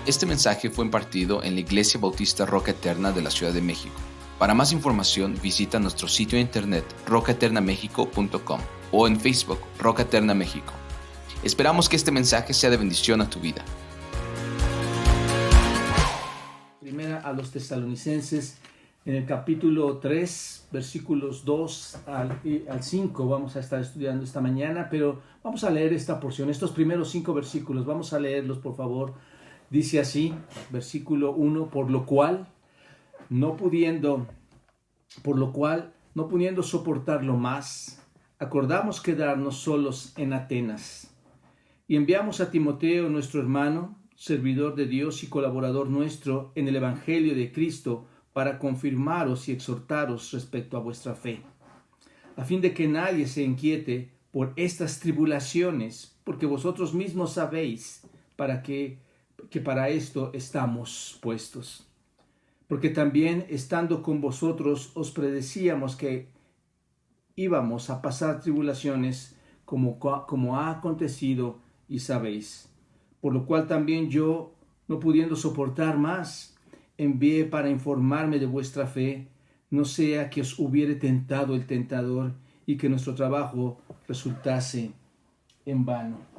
Este mensaje fue impartido en la Iglesia Bautista Roca Eterna de la Ciudad de México. Para más información visita nuestro sitio de internet rocaeternamexico.com o en Facebook Roca Eterna México. Esperamos que este mensaje sea de bendición a tu vida. Primera a los Tesalonicenses, en el capítulo 3, versículos 2 al 5, vamos a estar estudiando esta mañana, pero vamos a leer esta porción, estos primeros 5 versículos, vamos a leerlos por favor. Dice así, versículo 1, por lo cual, no pudiendo soportarlo más, acordamos quedarnos solos en Atenas. Y enviamos a Timoteo, nuestro hermano, servidor de Dios y colaborador nuestro en el Evangelio de Cristo, para confirmaros y exhortaros respecto a vuestra fe, a fin de que nadie se inquiete por estas tribulaciones, porque vosotros mismos sabéis que para esto estamos puestos. Porque también, estando con vosotros, os predecíamos que íbamos a pasar tribulaciones como ha acontecido y sabéis. Por lo cual también yo, no pudiendo soportar más, envié para informarme de vuestra fe, no sea que os hubiere tentado el tentador y que nuestro trabajo resultase en vano.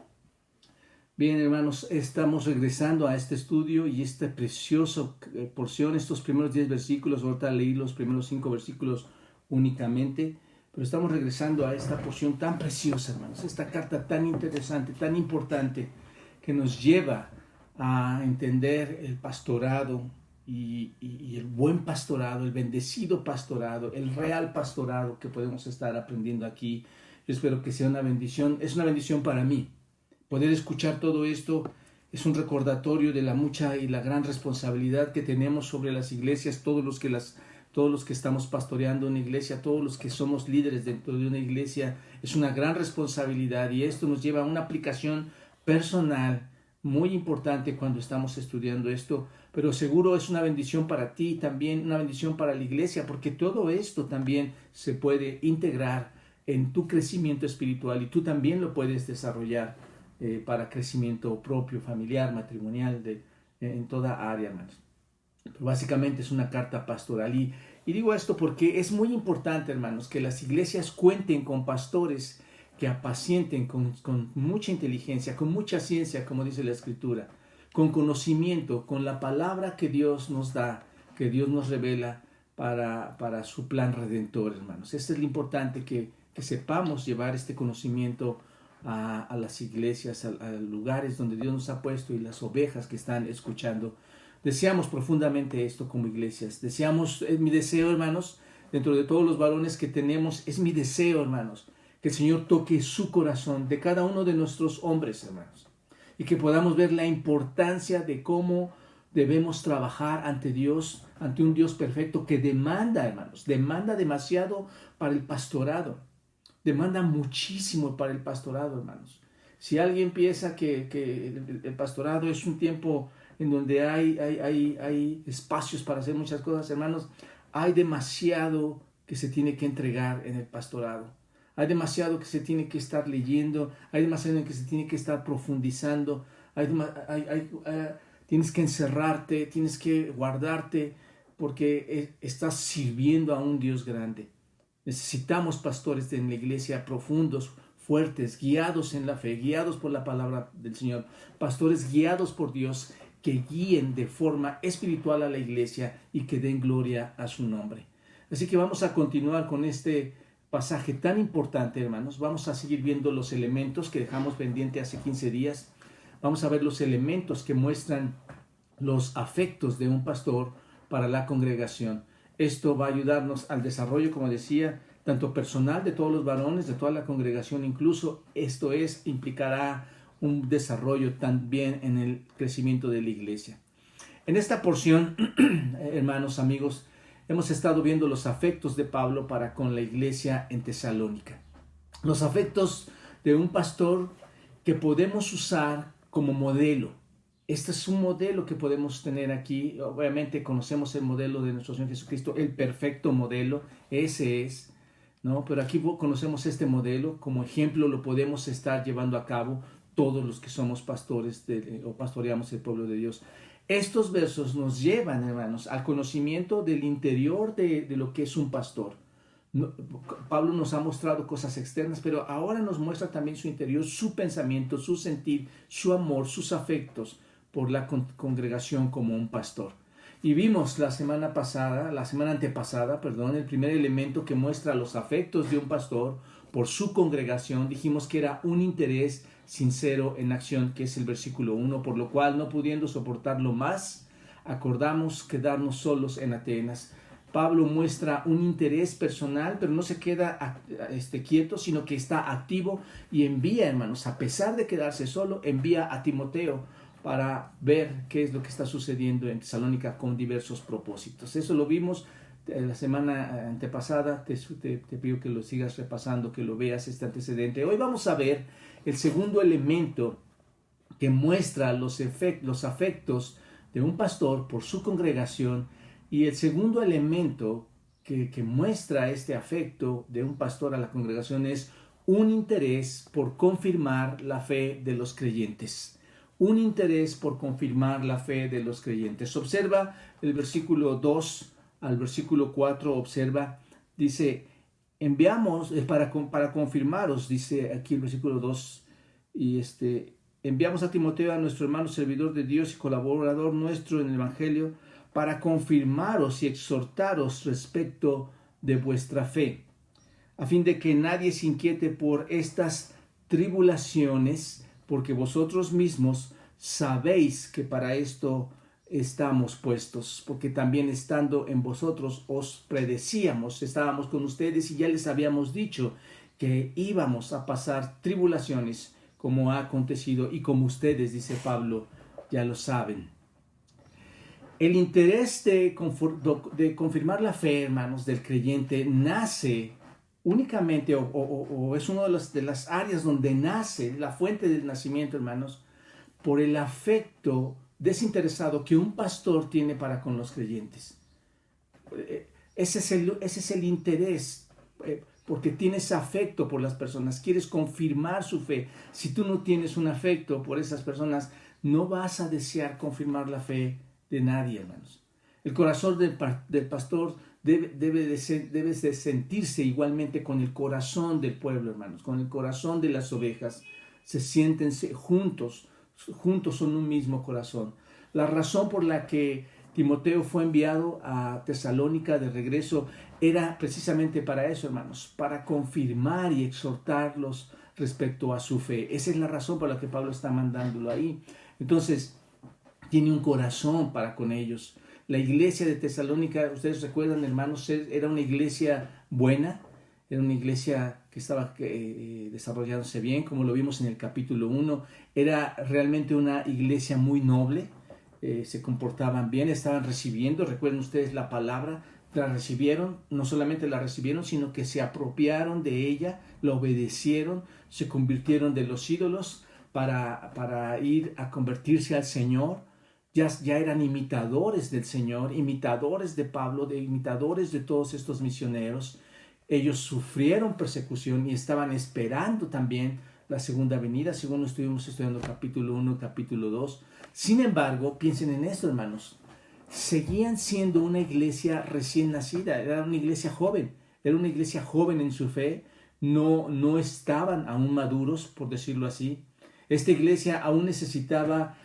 Bien, hermanos, estamos regresando a este estudio y esta preciosa porción, estos primeros 10 versículos. Ahorita leí los primeros 5 versículos únicamente, pero estamos regresando a esta porción tan preciosa, hermanos, esta carta tan interesante, tan importante, que nos lleva a entender el pastorado y el buen pastorado, el bendecido pastorado, el real pastorado que podemos estar aprendiendo aquí. Yo espero que sea una bendición. Es una bendición para mí. Poder escuchar todo esto es un recordatorio de la mucha y la gran responsabilidad que tenemos sobre las iglesias, todos los que estamos pastoreando una iglesia, todos los que somos líderes dentro de una iglesia. Es una gran responsabilidad y esto nos lleva a una aplicación personal muy importante cuando estamos estudiando esto, pero seguro es una bendición para ti, también una bendición para la iglesia, porque todo esto también se puede integrar en tu crecimiento espiritual y tú también lo puedes desarrollar para crecimiento propio, familiar, matrimonial, en toda área, hermanos. Pero básicamente es una carta pastoral y digo esto porque es muy importante, hermanos, que las iglesias cuenten con pastores que apacienten con mucha inteligencia, con mucha ciencia, como dice la Escritura, con conocimiento, con la palabra que Dios nos da, que Dios nos revela para su plan redentor, hermanos. Esto es lo importante, que sepamos llevar este conocimiento a las iglesias, a lugares donde Dios nos ha puesto y las ovejas que están escuchando. Deseamos profundamente esto como iglesias. Es mi deseo, hermanos, dentro de todos los varones que tenemos, es mi deseo, hermanos, que el Señor toque su corazón de cada uno de nuestros hombres, hermanos, y que podamos ver la importancia de cómo debemos trabajar ante Dios, ante un Dios perfecto que demanda, hermanos, demanda demasiado para el pastorado, demanda muchísimo para el pastorado, hermanos. Si alguien piensa que el pastorado es un tiempo en donde hay espacios para hacer muchas cosas, hermanos, hay demasiado que se tiene que entregar en el pastorado. Hay demasiado que se tiene que estar leyendo, hay demasiado en que se tiene que estar profundizando, tienes que encerrarte, tienes que guardarte, porque estás sirviendo a un Dios grande. Necesitamos pastores en la iglesia profundos, fuertes, guiados en la fe, guiados por la palabra del Señor, pastores guiados por Dios, que guíen de forma espiritual a la iglesia y que den gloria a su nombre. Así que vamos a continuar con este pasaje tan importante, hermanos. Vamos a seguir viendo los elementos que dejamos pendiente hace 15 días. Vamos a ver los elementos que muestran los afectos de un pastor para la congregación. Esto va a ayudarnos al desarrollo, como decía, tanto personal de todos los varones, de toda la congregación, incluso implicará un desarrollo también en el crecimiento de la iglesia. En esta porción, hermanos, amigos, hemos estado viendo los afectos de Pablo para con la iglesia en Tesalónica. Los afectos de un pastor que podemos usar como modelo. Este es un modelo que podemos tener aquí. Obviamente conocemos el modelo de nuestro Señor Jesucristo, el perfecto modelo, ese es, ¿no? Pero aquí conocemos este modelo, como ejemplo lo podemos estar llevando a cabo todos los que somos pastores o pastoreamos el pueblo de Dios. Estos versos nos llevan, hermanos, al conocimiento del interior de lo que es un pastor. No, Pablo nos ha mostrado cosas externas, pero ahora nos muestra también su interior, su pensamiento, su sentir, su amor, sus afectos por la congregación como un pastor. Y vimos la semana antepasada, el primer elemento que muestra los afectos de un pastor por su congregación. Dijimos que era un interés sincero en acción, que es el versículo 1, por lo cual, no pudiendo soportarlo más, acordamos quedarnos solos en Atenas. Pablo muestra un interés personal, pero no se queda quieto, sino que está activo y envía, hermanos, a pesar de quedarse solo, envía a Timoteo para ver qué es lo que está sucediendo en Tesalónica con diversos propósitos. Eso lo vimos la semana antepasada. Te pido que lo sigas repasando, que lo veas este antecedente. Hoy vamos a ver el segundo elemento que muestra los afectos de un pastor por su congregación. Y el segundo elemento que muestra este afecto de un pastor a la congregación es un interés por confirmar la fe de los creyentes. Un interés por confirmar la fe de los creyentes. Observa el versículo 2 al versículo 4, observa, dice, enviamos, para confirmaros, dice aquí el versículo 2, y enviamos a Timoteo, a nuestro hermano servidor de Dios y colaborador nuestro en el Evangelio, para confirmaros y exhortaros respecto de vuestra fe, a fin de que nadie se inquiete por estas tribulaciones, porque vosotros mismos sabéis que para esto estamos puestos, porque también estando en vosotros os predecíamos, estábamos con ustedes y ya les habíamos dicho que íbamos a pasar tribulaciones, como ha acontecido y como ustedes, dice Pablo, ya lo saben. El interés de confirmar la fe, hermanos, del creyente nace únicamente, o es una de las áreas donde nace, la fuente del nacimiento, hermanos, por el afecto desinteresado que un pastor tiene para con los creyentes. Ese es el interés, porque tienes afecto por las personas, quieres confirmar su fe. Si tú no tienes un afecto por esas personas, no vas a desear confirmar la fe de nadie, hermanos. El corazón del pastor debe de sentirse igualmente con el corazón del pueblo, hermanos, con el corazón de las ovejas. Se sienten juntos son un mismo corazón. La razón por la que Timoteo fue enviado a Tesalónica de regreso era precisamente para eso, hermanos, para confirmar y exhortarlos respecto a su fe. Esa es la razón por la que Pablo está mandándolo ahí. Entonces, tiene un corazón para con ellos. La iglesia de Tesalónica, ustedes recuerdan, hermanos, era una iglesia buena, era una iglesia que estaba desarrollándose bien, como lo vimos en el capítulo 1. Era realmente una iglesia muy noble, se comportaban bien, estaban recibiendo, recuerden ustedes la palabra, la recibieron, no solamente la recibieron, sino que se apropiaron de ella, la obedecieron, se convirtieron de los ídolos para ir a convertirse al Señor. Ya eran imitadores del Señor, imitadores de Pablo, imitadores de todos estos misioneros. Ellos sufrieron persecución y estaban esperando también la segunda venida, según estuvimos estudiando capítulo 1, capítulo 2. Sin embargo, piensen en esto, hermanos, seguían siendo una iglesia recién nacida, era una iglesia joven en su fe, no estaban aún maduros, por decirlo así. Esta iglesia aún necesitaba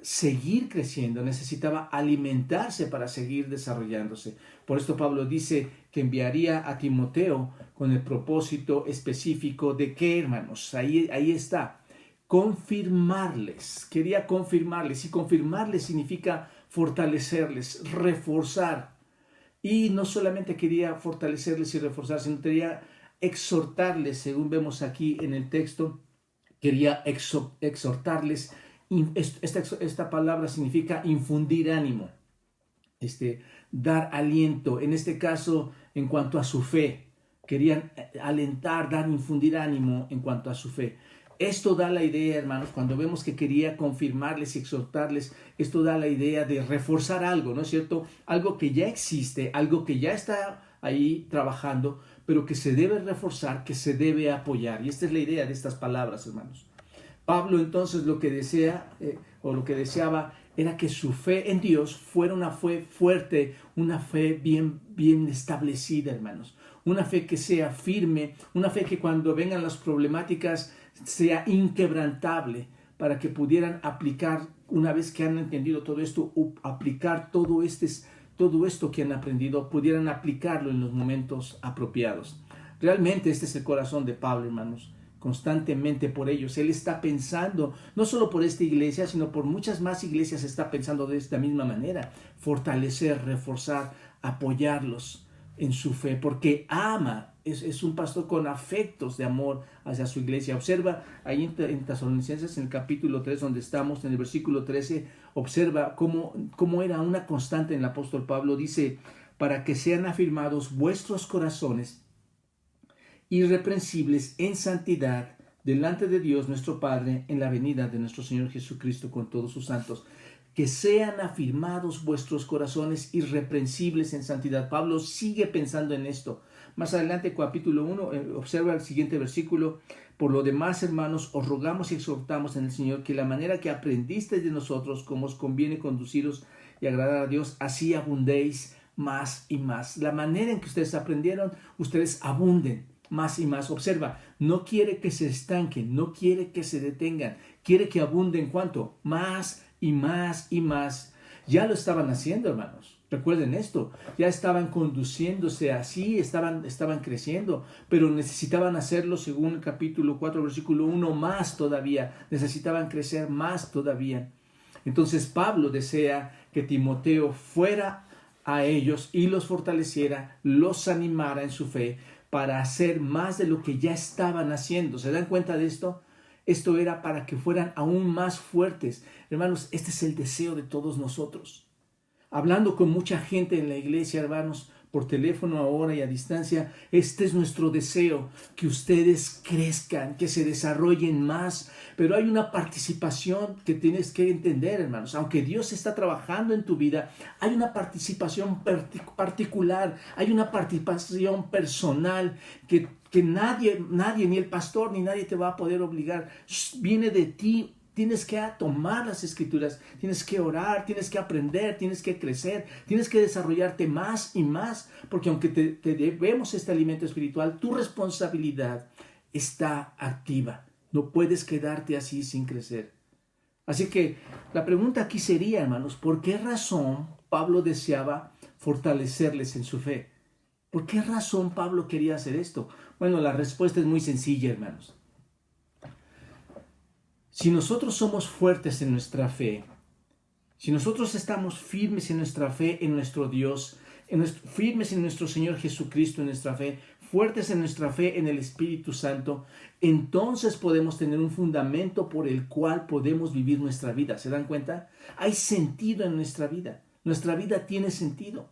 seguir creciendo, necesitaba alimentarse para seguir desarrollándose. Por esto Pablo dice que enviaría a Timoteo con el propósito específico de ¿qué, hermanos? Ahí está, confirmarles, quería confirmarles, y confirmarles significa fortalecerles, reforzar. Y no solamente quería fortalecerles y reforzar, sino quería exhortarles, según vemos aquí en el texto, quería exhortarles. Esta palabra significa infundir ánimo, dar aliento. En este caso, en cuanto a su fe, querían alentar, infundir ánimo en cuanto a su fe. Esto da la idea, hermanos, cuando vemos que quería confirmarles y exhortarles, esto da la idea de reforzar algo, ¿no es cierto? Algo que ya existe, algo que ya está ahí trabajando, pero que se debe reforzar, que se debe apoyar. Y esta es la idea de estas palabras, hermanos. Pablo entonces lo que desea lo que deseaba era que su fe en Dios fuera una fe fuerte, una fe bien establecida, hermanos. Una fe que sea firme, una fe que cuando vengan las problemáticas sea inquebrantable, para que pudieran aplicar, una vez que han entendido todo esto, aplicar todo esto que han aprendido, pudieran aplicarlo en los momentos apropiados. Realmente este es el corazón de Pablo, hermanos. Constantemente por ellos. Él está pensando, no solo por esta iglesia, sino por muchas más iglesias está pensando de esta misma manera. Fortalecer, reforzar, apoyarlos en su fe, porque ama, es un pastor con afectos de amor hacia su iglesia. Observa ahí en Tesalonicenses, en el capítulo 3, donde estamos, en el versículo 13, observa cómo era una constante en el apóstol Pablo. Dice, para que sean afirmados vuestros corazones irreprensibles en santidad delante de Dios nuestro Padre en la venida de nuestro Señor Jesucristo con todos sus santos. Que sean afirmados vuestros corazones irreprensibles en santidad. Pablo sigue pensando en esto. Más adelante, capítulo 1, observa el siguiente versículo. Por lo demás, hermanos, os rogamos y exhortamos en el Señor que la manera que aprendisteis de nosotros, como os conviene conduciros y agradar a Dios, así abundéis más y más. La manera en que ustedes aprendieron, ustedes abunden más y más. Observa, no quiere que se estanquen, no quiere que se detengan, quiere que abunden. ¿Cuánto? Más y más y más. Ya lo estaban haciendo, hermanos. Recuerden esto, ya estaban conduciéndose así, estaban creciendo, pero necesitaban hacerlo según el capítulo 4, versículo 1, más todavía, necesitaban crecer más todavía. Entonces Pablo desea que Timoteo fuera a ellos y los fortaleciera, los animara en su fe, para hacer más de lo que ya estaban haciendo. ¿Se dan cuenta de esto? Esto era para que fueran aún más fuertes. Hermanos, este es el deseo de todos nosotros. Hablando con mucha gente en la iglesia, hermanos, por teléfono ahora y a distancia, este es nuestro deseo, que ustedes crezcan, que se desarrollen más. Pero hay una participación que tienes que entender, hermanos. Aunque Dios está trabajando en tu vida, hay una participación particular, hay una participación personal que nadie, ni el pastor, ni nadie te va a poder obligar. Viene de ti. Tienes que tomar las escrituras, tienes que orar, tienes que aprender, tienes que crecer, tienes que desarrollarte más y más, porque aunque te debemos este alimento espiritual, tu responsabilidad está activa. No puedes quedarte así sin crecer. Así que la pregunta aquí sería, hermanos, ¿por qué razón Pablo deseaba fortalecerles en su fe? ¿Por qué razón Pablo quería hacer esto? Bueno, la respuesta es muy sencilla, hermanos. Si nosotros somos fuertes en nuestra fe, si nosotros estamos firmes en nuestra fe en nuestro Dios, firmes en nuestro Señor Jesucristo en nuestra fe, fuertes en nuestra fe en el Espíritu Santo, entonces podemos tener un fundamento por el cual podemos vivir nuestra vida. ¿Se dan cuenta? Hay sentido en nuestra vida. Nuestra vida tiene sentido.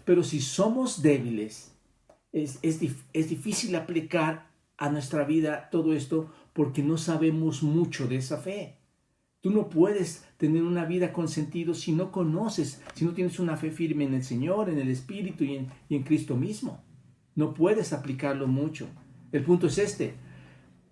Pero si somos débiles, es difícil aplicar a nuestra vida todo esto, porque no sabemos mucho de esa fe. Tú no puedes tener una vida con sentido si no conoces, si no tienes una fe firme en el Señor, en el Espíritu y en Cristo mismo. No puedes aplicarlo mucho. El punto es este.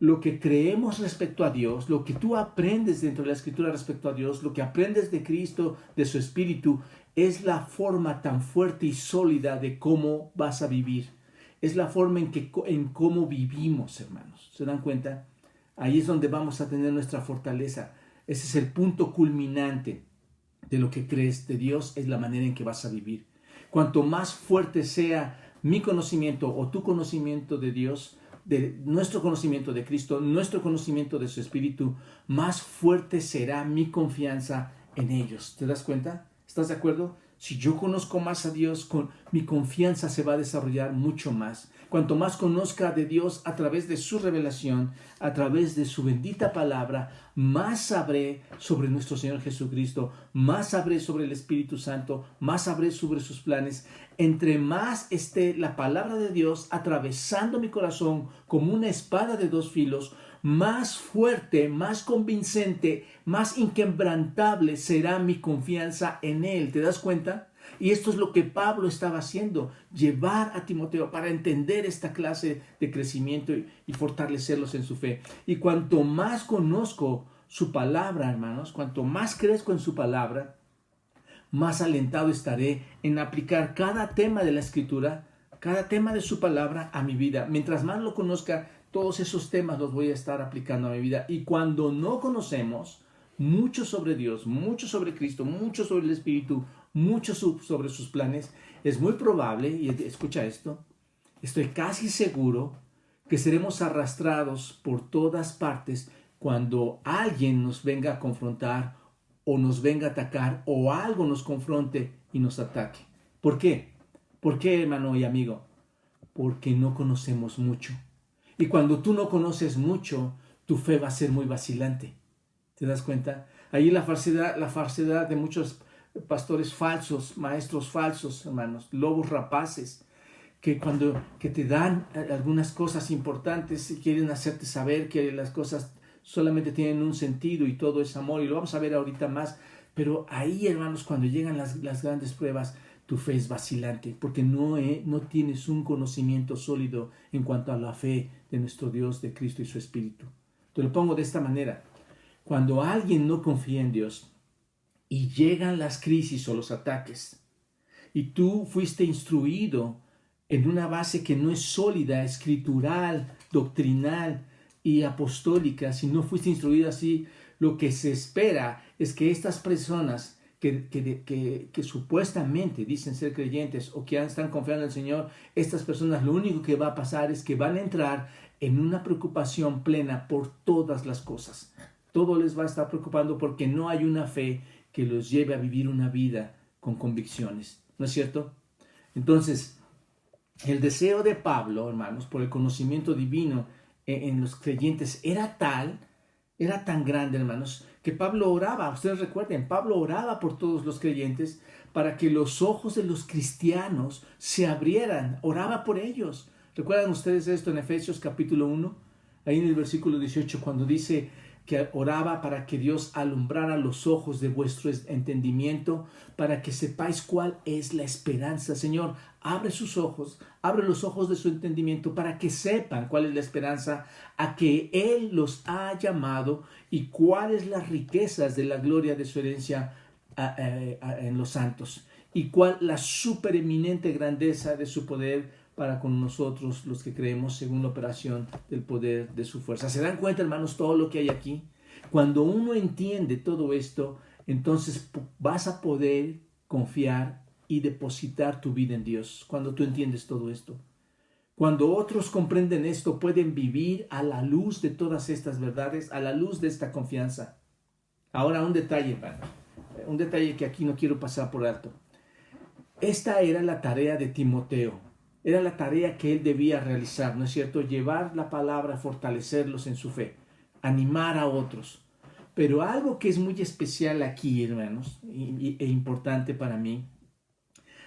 Lo que creemos respecto a Dios, lo que tú aprendes dentro de la Escritura respecto a Dios, lo que aprendes de Cristo, de su Espíritu, es la forma tan fuerte y sólida de cómo vas a vivir. Es la forma en cómo vivimos, hermanos. ¿Se dan cuenta? Ahí es donde vamos a tener nuestra fortaleza. Ese es el punto culminante de lo que crees de Dios, es la manera en que vas a vivir. Cuanto más fuerte sea mi conocimiento o tu conocimiento de Dios, de nuestro conocimiento de Cristo, nuestro conocimiento de su Espíritu, más fuerte será mi confianza en ellos. ¿Te das cuenta? ¿Estás de acuerdo? Si yo conozco más a Dios, mi confianza se va a desarrollar mucho más. Cuanto más conozca de Dios a través de su revelación, a través de su bendita palabra, más sabré sobre nuestro Señor Jesucristo, más sabré sobre el Espíritu Santo, más sabré sobre sus planes. Entre más esté la palabra de Dios atravesando mi corazón como una espada de dos filos, más fuerte, más convincente, más inquebrantable será mi confianza en Él. ¿Te das cuenta? Y esto es lo que Pablo estaba haciendo, llevar a Timoteo para entender esta clase de crecimiento y fortalecerlos en su fe. Y cuanto más conozco su palabra, hermanos, cuanto más crezco en su palabra, más alentado estaré en aplicar cada tema de la Escritura, cada tema de su palabra a mi vida. Mientras más lo conozca, todos esos temas los voy a estar aplicando a mi vida. Y cuando no conocemos mucho sobre Dios, mucho sobre Cristo, mucho sobre el Espíritu, mucho sobre sus planes, es muy probable, y escucha esto, estoy casi seguro que seremos arrastrados por todas partes cuando alguien nos venga a confrontar o nos venga a atacar o algo nos confronte y nos ataque. ¿Por qué? ¿Por qué, hermano y amigo? Porque no conocemos mucho. Y cuando tú no conoces mucho, tu fe va a ser muy vacilante. ¿Te das cuenta? Ahí la falsedad de muchos pastores falsos, maestros falsos, hermanos, lobos rapaces, que te dan algunas cosas importantes y quieren hacerte saber que las cosas solamente tienen un sentido y todo es amor, y lo vamos a ver ahorita más. Pero ahí, hermanos, cuando llegan las grandes pruebas, tu fe es vacilante, porque no tienes un conocimiento sólido en cuanto a la fe de nuestro Dios, de Cristo y su Espíritu. Te lo pongo de esta manera. Cuando alguien no confía en Dios y llegan las crisis o los ataques, y tú fuiste instruido en una base que no es sólida, escritural, doctrinal y apostólica, si no fuiste instruido así, lo que se espera es que estas personas que supuestamente dicen ser creyentes o que están confiando en el Señor, estas personas lo único que va a pasar es que van a entrar en una preocupación plena por todas las cosas. Todo les va a estar preocupando porque no hay una fe que los lleve a vivir una vida con convicciones. ¿No es cierto? Entonces, el deseo de Pablo, hermanos, por el conocimiento divino en los creyentes era tan grande, hermanos, que Pablo oraba. Ustedes recuerden, Pablo oraba por todos los creyentes para que los ojos de los cristianos se abrieran. Oraba por ellos. ¿Recuerdan ustedes esto en Efesios capítulo 1? Ahí en el versículo 18, cuando dice que oraba para que Dios alumbrara los ojos de vuestro entendimiento, para que sepáis cuál es la esperanza. Señor, abre sus ojos, abre los ojos de su entendimiento para que sepan cuál es la esperanza a que Él los ha llamado y cuáles las riquezas de la gloria de su herencia en los santos, y cuál la supereminente grandeza de su poder para con nosotros los que creemos según la operación del poder de su fuerza. ¿Se dan cuenta, hermanos, todo lo que hay aquí? Cuando uno entiende todo esto, entonces vas a poder confiar y depositar tu vida en Dios. Cuando tú entiendes todo esto. Cuando otros comprenden esto, pueden vivir a la luz de todas estas verdades, a la luz de esta confianza. Ahora un detalle, hermano. Un detalle que aquí no quiero pasar por alto. Esta era la tarea de Timoteo. Era la tarea que él debía realizar, ¿no es cierto? Llevar la palabra, fortalecerlos en su fe, animar a otros. Pero algo que es muy especial aquí, hermanos, e importante para mí.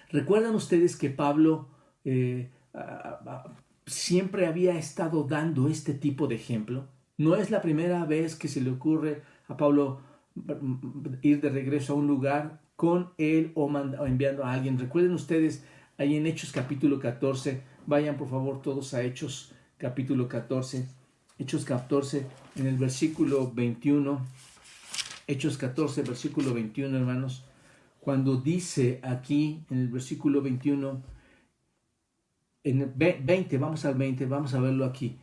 ¿Recuerdan ustedes que Pablo siempre había estado dando este tipo de ejemplo? No es la primera vez que se le ocurre a Pablo ir de regreso a un lugar con él o enviando a alguien. Recuerden ustedes ahí en Hechos capítulo 14, vayan por favor todos a Hechos capítulo 14, Hechos 14 en el versículo 21, Hechos 14 versículo 21, hermanos, cuando dice aquí en el versículo 21, en el 20, vamos al 20, vamos a verlo aquí.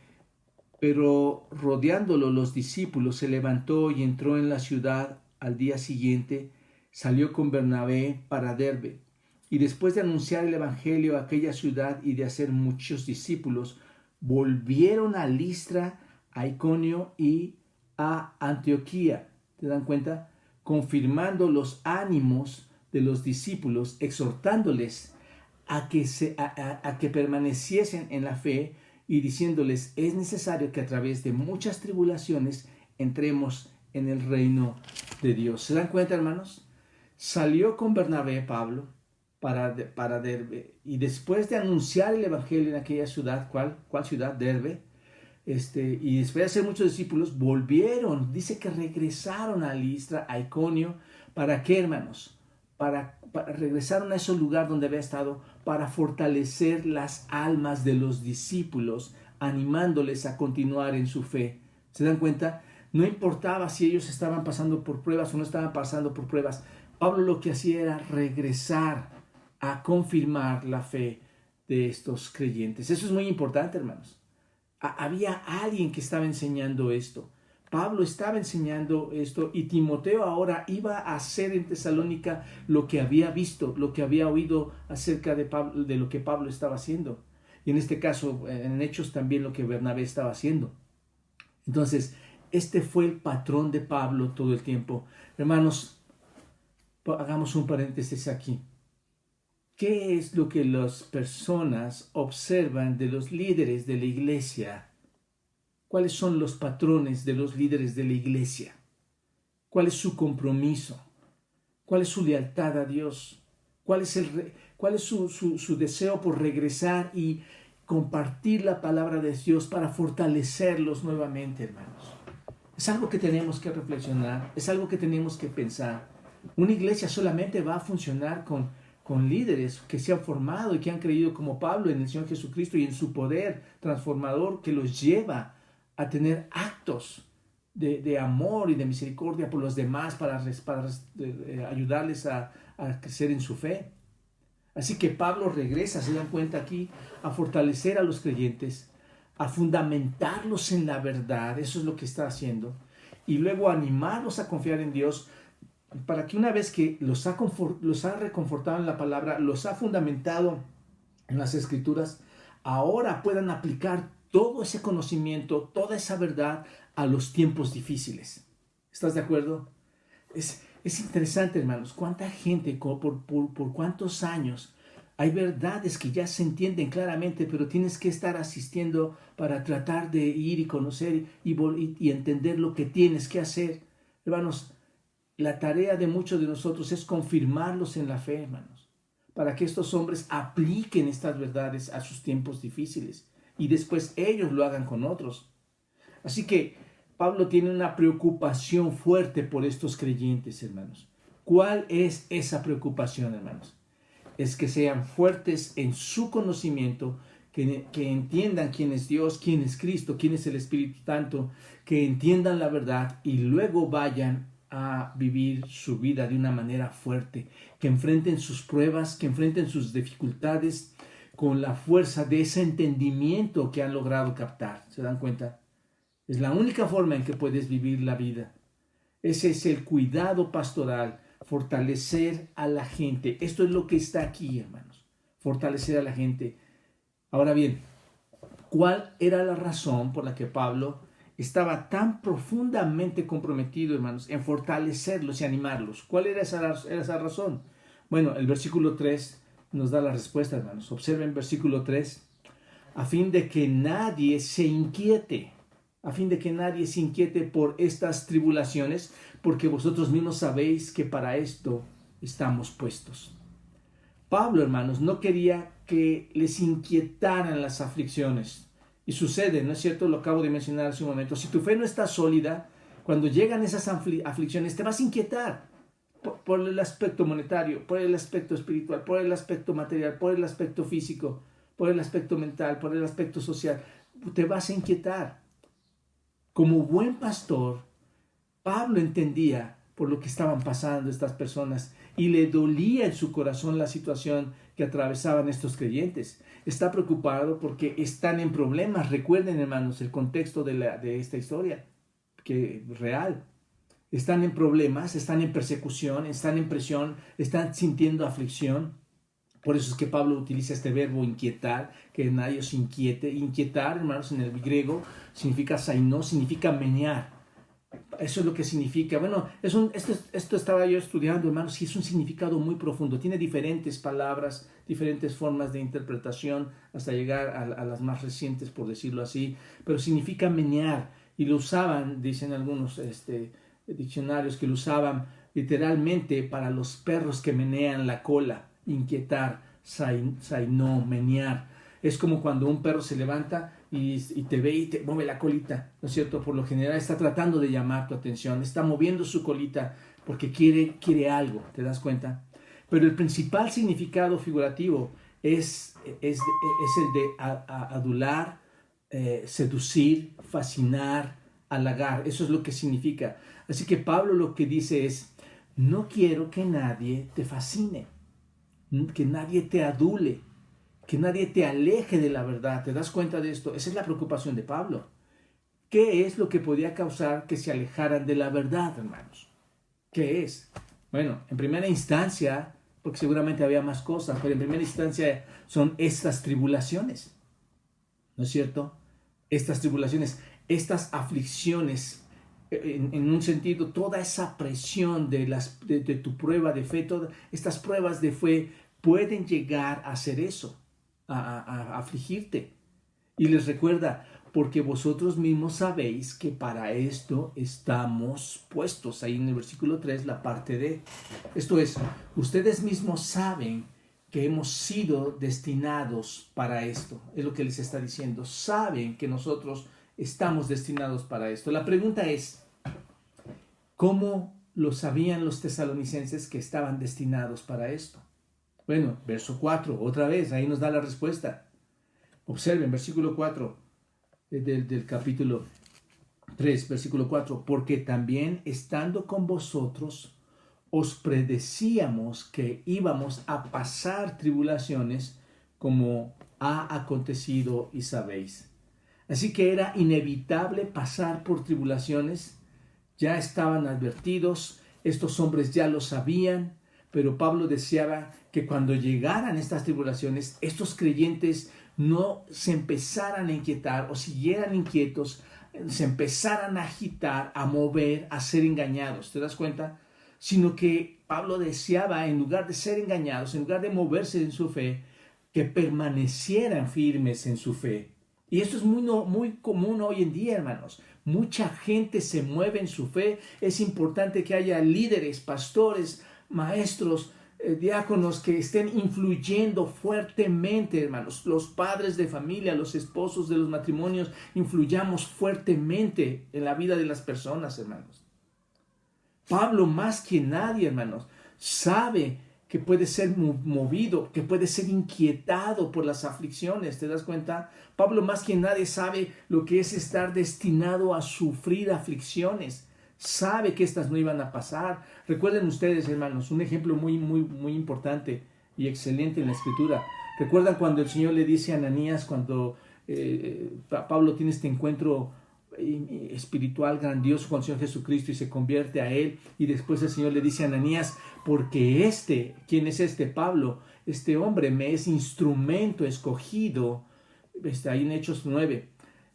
Pero rodeándolo los discípulos, se levantó y entró en la ciudad. Al día siguiente salió con Bernabé para Derbe. Y después de anunciar el evangelio a aquella ciudad y de hacer muchos discípulos, volvieron a Listra, a Iconio y a Antioquía. ¿Te dan cuenta? Confirmando los ánimos de los discípulos, exhortándoles a que permaneciesen en la fe y diciéndoles, es necesario que a través de muchas tribulaciones entremos en el reino de Dios. ¿Se dan cuenta, hermanos? Salió con Bernabé, Pablo, para Derbe, y después de anunciar el evangelio en aquella ciudad, ¿cuál ciudad? Derbe, y después de hacer muchos discípulos, volvieron, dice que regresaron a Listra, a Iconio. ¿Para qué, hermanos? Para regresaron a ese lugar donde había estado, para fortalecer las almas de los discípulos, animándoles a continuar en su fe. ¿Se dan cuenta? No importaba si ellos estaban pasando por pruebas o no estaban pasando por pruebas. Pablo lo que hacía era regresar a confirmar la fe de estos creyentes. Eso es muy importante, hermanos. Había alguien que estaba enseñando esto. Pablo estaba enseñando esto y Timoteo ahora iba a hacer en Tesalónica lo que había visto, lo que había oído acerca de Pablo, de lo que Pablo estaba haciendo. Y en este caso, en Hechos también lo que Bernabé estaba haciendo. Entonces, este fue el patrón de Pablo todo el tiempo. Hermanos, hagamos un paréntesis aquí. ¿Qué es lo que las personas observan de los líderes de la iglesia? ¿Cuáles son los patrones de los líderes de la iglesia? ¿Cuál es su compromiso? ¿Cuál es su lealtad a Dios? ¿Cuál es su deseo por regresar y compartir la palabra de Dios para fortalecerlos nuevamente, hermanos? Es algo que tenemos que reflexionar, es algo que tenemos que pensar. Una iglesia solamente va a funcionar con líderes que se han formado y que han creído como Pablo en el Señor Jesucristo y en su poder transformador que los lleva a tener actos de amor y de misericordia por los demás para ayudarles a crecer en su fe. Así que Pablo regresa, se dan cuenta aquí, a fortalecer a los creyentes, a fundamentarlos en la verdad, eso es lo que está haciendo, y luego animarlos a confiar en Dios, para que una vez que los ha reconfortado en la palabra, los ha fundamentado en las Escrituras, ahora puedan aplicar todo ese conocimiento, toda esa verdad a los tiempos difíciles. ¿Estás de acuerdo? Es interesante, hermanos, cuánta gente, por cuántos años, hay verdades que ya se entienden claramente, pero tienes que estar asistiendo para tratar de ir y conocer y entender lo que tienes que hacer. Hermanos, la tarea de muchos de nosotros es confirmarlos en la fe, hermanos, para que estos hombres apliquen estas verdades a sus tiempos difíciles y después ellos lo hagan con otros. Así que Pablo tiene una preocupación fuerte por estos creyentes, hermanos. ¿Cuál es esa preocupación, hermanos? Es que sean fuertes en su conocimiento, que entiendan quién es Dios, quién es Cristo, quién es el Espíritu Santo, que entiendan la verdad y luego vayan a vivir su vida de una manera fuerte, que enfrenten sus pruebas, que enfrenten sus dificultades con la fuerza de ese entendimiento que han logrado captar. ¿Se dan cuenta? Es la única forma en que puedes vivir la vida. Ese es el cuidado pastoral, fortalecer a la gente. Esto es lo que está aquí, hermanos, fortalecer a la gente. Ahora bien, ¿cuál era la razón por la que Pablo estaba tan profundamente comprometido, hermanos, en fortalecerlos y animarlos? ¿Cuál era esa razón? Bueno, el versículo 3 nos da la respuesta, hermanos. Observen versículo 3. A fin de que nadie se inquiete por estas tribulaciones, porque vosotros mismos sabéis que para esto estamos puestos. Pablo, hermanos, no quería que les inquietaran las aflicciones. Y sucede, ¿no es cierto? Lo acabo de mencionar hace un momento. Si tu fe no está sólida, cuando llegan esas aflicciones, te vas a inquietar por el aspecto monetario, por el aspecto espiritual, por el aspecto material, por el aspecto físico, por el aspecto mental, por el aspecto social. Te vas a inquietar. Como buen pastor, Pablo entendía por lo que estaban pasando estas personas y le dolía en su corazón la situación que atravesaban estos creyentes. Está preocupado porque están en problemas. Recuerden, hermanos, el contexto de esta historia, que es real. Están en problemas, están en persecución, están en presión, están sintiendo aflicción. Por eso es que Pablo utiliza este verbo inquietar, que nadie os inquiete. Inquietar, hermanos, en el griego significa saino, significa menear. Eso es lo que significa. Bueno, esto estaba yo estudiando, hermanos, y es un significado muy profundo. Tiene diferentes palabras, diferentes formas de interpretación, hasta llegar a las más recientes, por decirlo así. Pero significa menear. Y lo usaban, dicen algunos diccionarios, que lo usaban literalmente para los perros que menean la cola. Inquietar, sainó, menear. Es como cuando un perro se levanta y te ve y te mueve la colita, ¿no es cierto? Por lo general está tratando de llamar tu atención, está moviendo su colita porque quiere algo, ¿te das cuenta? Pero el principal significado figurativo es el de adular, seducir, fascinar, halagar. Eso es lo que significa. Así que Pablo lo que dice es, no quiero que nadie te fascine, que nadie te adule, que nadie te aleje de la verdad. ¿Te das cuenta de esto? Esa es la preocupación de Pablo. ¿Qué es lo que podía causar que se alejaran de la verdad, hermanos? ¿Qué es? Bueno, en primera instancia, porque seguramente había más cosas, pero en primera instancia son estas tribulaciones, ¿no es cierto? Estas tribulaciones, estas aflicciones, en un sentido, toda esa presión de tu prueba de fe, todas estas pruebas de fe pueden llegar a hacer eso, a afligirte. Y les recuerda, porque vosotros mismos sabéis que para esto estamos puestos. Ahí en el versículo 3, la parte D. Esto es, ustedes mismos saben que hemos sido destinados para esto. Es lo que les está diciendo. Saben que nosotros estamos destinados para esto. La pregunta es, ¿cómo lo sabían los tesalonicenses que estaban destinados para esto? Bueno, verso 4, otra vez, ahí nos da la respuesta. Observen, versículo 4 del capítulo 3, versículo 4. Porque también estando con vosotros, os predecíamos que íbamos a pasar tribulaciones como ha acontecido y sabéis. Así que era inevitable pasar por tribulaciones. Ya estaban advertidos, estos hombres ya lo sabían, pero Pablo deseaba que cuando llegaran estas tribulaciones, estos creyentes no se empezaran a inquietar o siguieran inquietos, se empezaran a agitar, a mover, a ser engañados. ¿Te das cuenta? Sino que Pablo deseaba, en lugar de ser engañados, en lugar de moverse en su fe, que permanecieran firmes en su fe. Y esto es muy común hoy en día, hermanos. Mucha gente se mueve en su fe. Es importante que haya líderes, pastores, maestros, diáconos que estén influyendo fuertemente, hermanos. Los padres de familia, los esposos de los matrimonios, influyamos fuertemente en la vida de las personas, hermanos. Pablo, más que nadie, hermanos, sabe que puede ser movido, que puede ser inquietado por las aflicciones. ¿Te das cuenta? Pablo, más que nadie, sabe lo que es estar destinado a sufrir aflicciones. Sabe que estas no iban a pasar. Recuerden ustedes, hermanos, un ejemplo muy importante y excelente en la Escritura. ¿Recuerdan cuando el Señor le dice a Ananías, cuando Pablo tiene este encuentro espiritual grandioso con el Señor Jesucristo y se convierte a Él, y después el Señor le dice a Ananías, porque ¿quién es este Pablo? Este hombre me es instrumento escogido, está ahí en Hechos 9,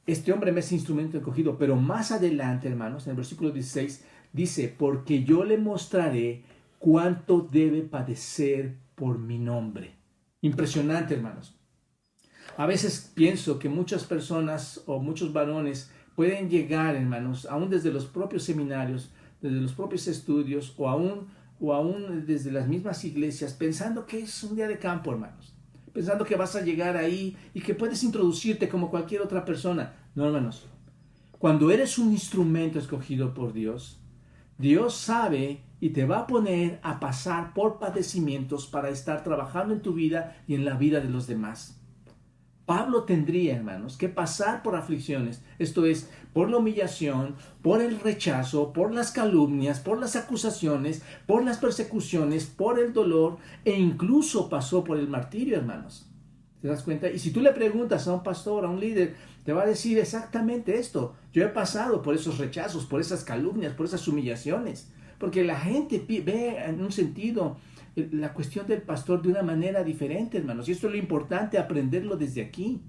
este hombre me es instrumento escogido, pero más adelante, hermanos, en el versículo 16, dice, porque yo le mostraré cuánto debe padecer por mi nombre. Impresionante, hermanos. A veces pienso que muchas personas o muchos varones pueden llegar, hermanos, aún desde los propios seminarios, desde los propios estudios o aún desde las mismas iglesias, pensando que es un día de campo, hermanos. Pensando que vas a llegar ahí y que puedes introducirte como cualquier otra persona. No, hermanos. Cuando eres un instrumento escogido por Dios, Dios sabe y te va a poner a pasar por padecimientos para estar trabajando en tu vida y en la vida de los demás. Pablo tendría, hermanos, que pasar por aflicciones, esto es, por la humillación, por el rechazo, por las calumnias, por las acusaciones, por las persecuciones, por el dolor, e incluso pasó por el martirio, hermanos. ¿Te das cuenta? Y si tú le preguntas a un pastor, a un líder, te va a decir exactamente esto. Yo he pasado por esos rechazos, por esas calumnias, por esas humillaciones, porque la gente ve en un sentido la cuestión del pastor de una manera diferente, hermanos. Y esto es lo importante, aprenderlo desde aquí.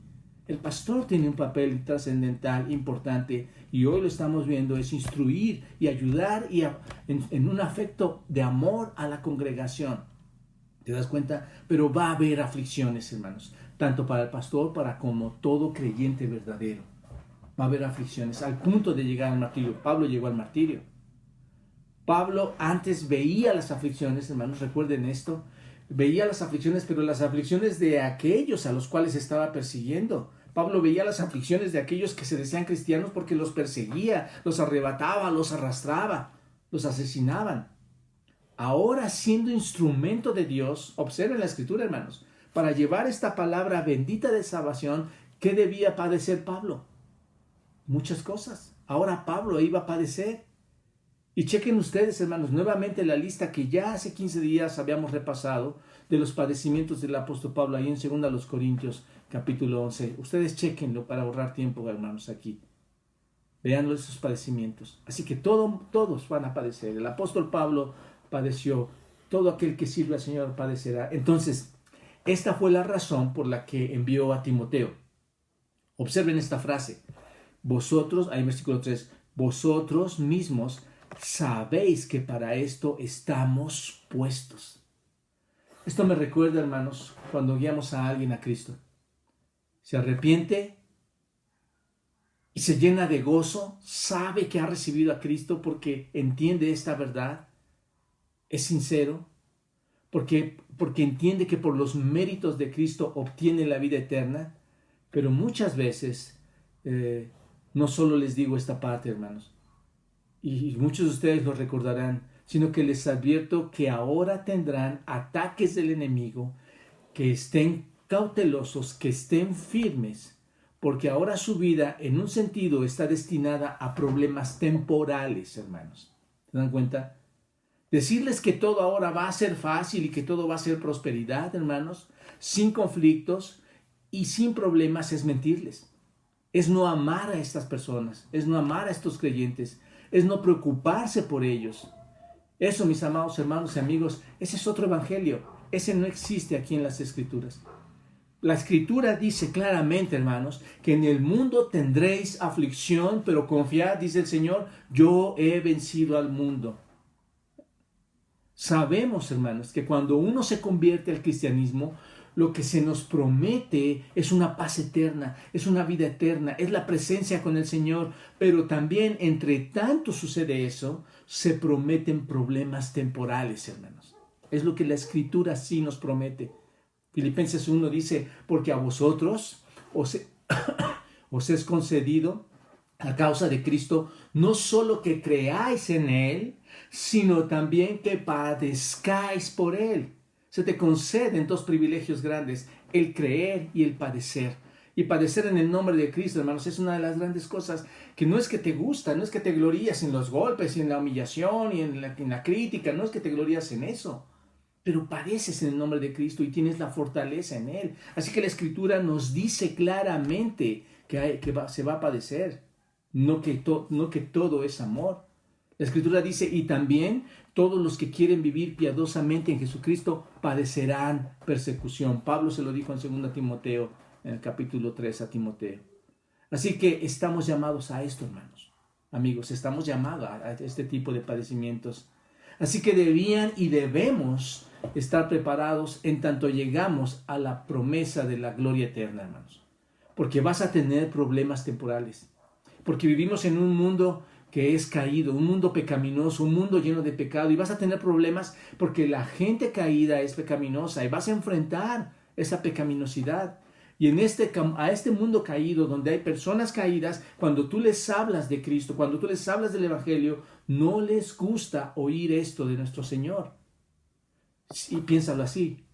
El pastor tiene un papel trascendental, importante, y hoy lo estamos viendo, es instruir y ayudar en un afecto de amor a la congregación. ¿Te das cuenta? Pero va a haber aflicciones, hermanos, tanto para el pastor como todo creyente verdadero. Va a haber aflicciones al punto de llegar al martirio. Pablo llegó al martirio. Pablo antes veía las aflicciones, hermanos, recuerden esto, veía las aflicciones, pero las aflicciones de aquellos a los cuales estaba persiguiendo. Pablo veía las aflicciones de aquellos que se decían cristianos porque los perseguía, los arrebataba, los arrastraba, los asesinaban. Ahora, siendo instrumento de Dios, observen la Escritura, hermanos, para llevar esta palabra bendita de salvación, ¿qué debía padecer Pablo? Muchas cosas. ahora Pablo iba a padecer. Y chequen ustedes, hermanos, nuevamente la lista que ya hace 15 días habíamos repasado de los padecimientos del apóstol Pablo ahí en 2 Corintios capítulo 11. Ustedes chequenlo para ahorrar tiempo, hermanos, aquí. Vean esos padecimientos. Así que todos van a padecer. El apóstol Pablo padeció. Todo aquel que sirve al Señor padecerá. Entonces, esta fue la razón por la que envió a Timoteo. Observen esta frase. Vosotros, ahí en versículo 3, vosotros mismos sabéis que para esto estamos puestos. Esto me recuerda, hermanos, cuando guiamos a alguien a Cristo. Se arrepiente y se llena de gozo, sabe que ha recibido a Cristo porque entiende esta verdad, es sincero, porque entiende que por los méritos de Cristo obtiene la vida eterna, pero muchas veces, no solo les digo esta parte, hermanos, y muchos de ustedes lo recordarán, sino que les advierto que ahora tendrán ataques del enemigo, que estén cautelosos, que estén firmes, porque ahora su vida en un sentido está destinada a problemas temporales, hermanos. ¿Se dan cuenta? Decirles que todo ahora va a ser fácil y que todo va a ser prosperidad, hermanos, sin conflictos y sin problemas es mentirles. Es no amar a estas personas, es no amar a estos creyentes, es no preocuparse por ellos. Eso, mis amados hermanos y amigos, ese es otro evangelio. Ese no existe aquí en las Escrituras. La Escritura dice claramente, hermanos, que en el mundo tendréis aflicción, pero confiad, dice el Señor, yo he vencido al mundo. Sabemos, hermanos, que cuando uno se convierte al cristianismo, lo que se nos promete es una paz eterna, es una vida eterna, es la presencia con el Señor, pero también entre tanto sucede eso, se prometen problemas temporales, hermanos. Es lo que la Escritura sí nos promete. Filipenses 1 dice, porque a vosotros os es concedido a causa de Cristo, no solo que creáis en Él, sino también que padezcáis por Él. Se te conceden dos privilegios grandes, el creer y el padecer. Y padecer en el nombre de Cristo, hermanos, es una de las grandes cosas que no es que te gusta, no es que te glorías en los golpes y en la humillación y en la crítica, no es que te glorías en eso. Pero padeces en el nombre de Cristo y tienes la fortaleza en Él. Así que la Escritura nos dice claramente que se va a padecer, no que todo es amor. La Escritura dice, y también todos los que quieren vivir piadosamente en Jesucristo padecerán persecución. Pablo se lo dijo en 2 Timoteo, en el capítulo 3 a Timoteo. Así que estamos llamados a esto, hermanos. Amigos, estamos llamados a este tipo de padecimientos. Así que debían y debemos estar preparados en tanto llegamos a la promesa de la gloria eterna, hermanos. Porque vas a tener problemas temporales. Porque vivimos en un mundo que es caído, un mundo pecaminoso, un mundo lleno de pecado, y vas a tener problemas porque la gente caída es pecaminosa y vas a enfrentar esa pecaminosidad. Y a este mundo caído, donde hay personas caídas, cuando tú les hablas de Cristo, cuando tú les hablas del Evangelio, no les gusta oír esto de nuestro Señor. Y piénsalo así.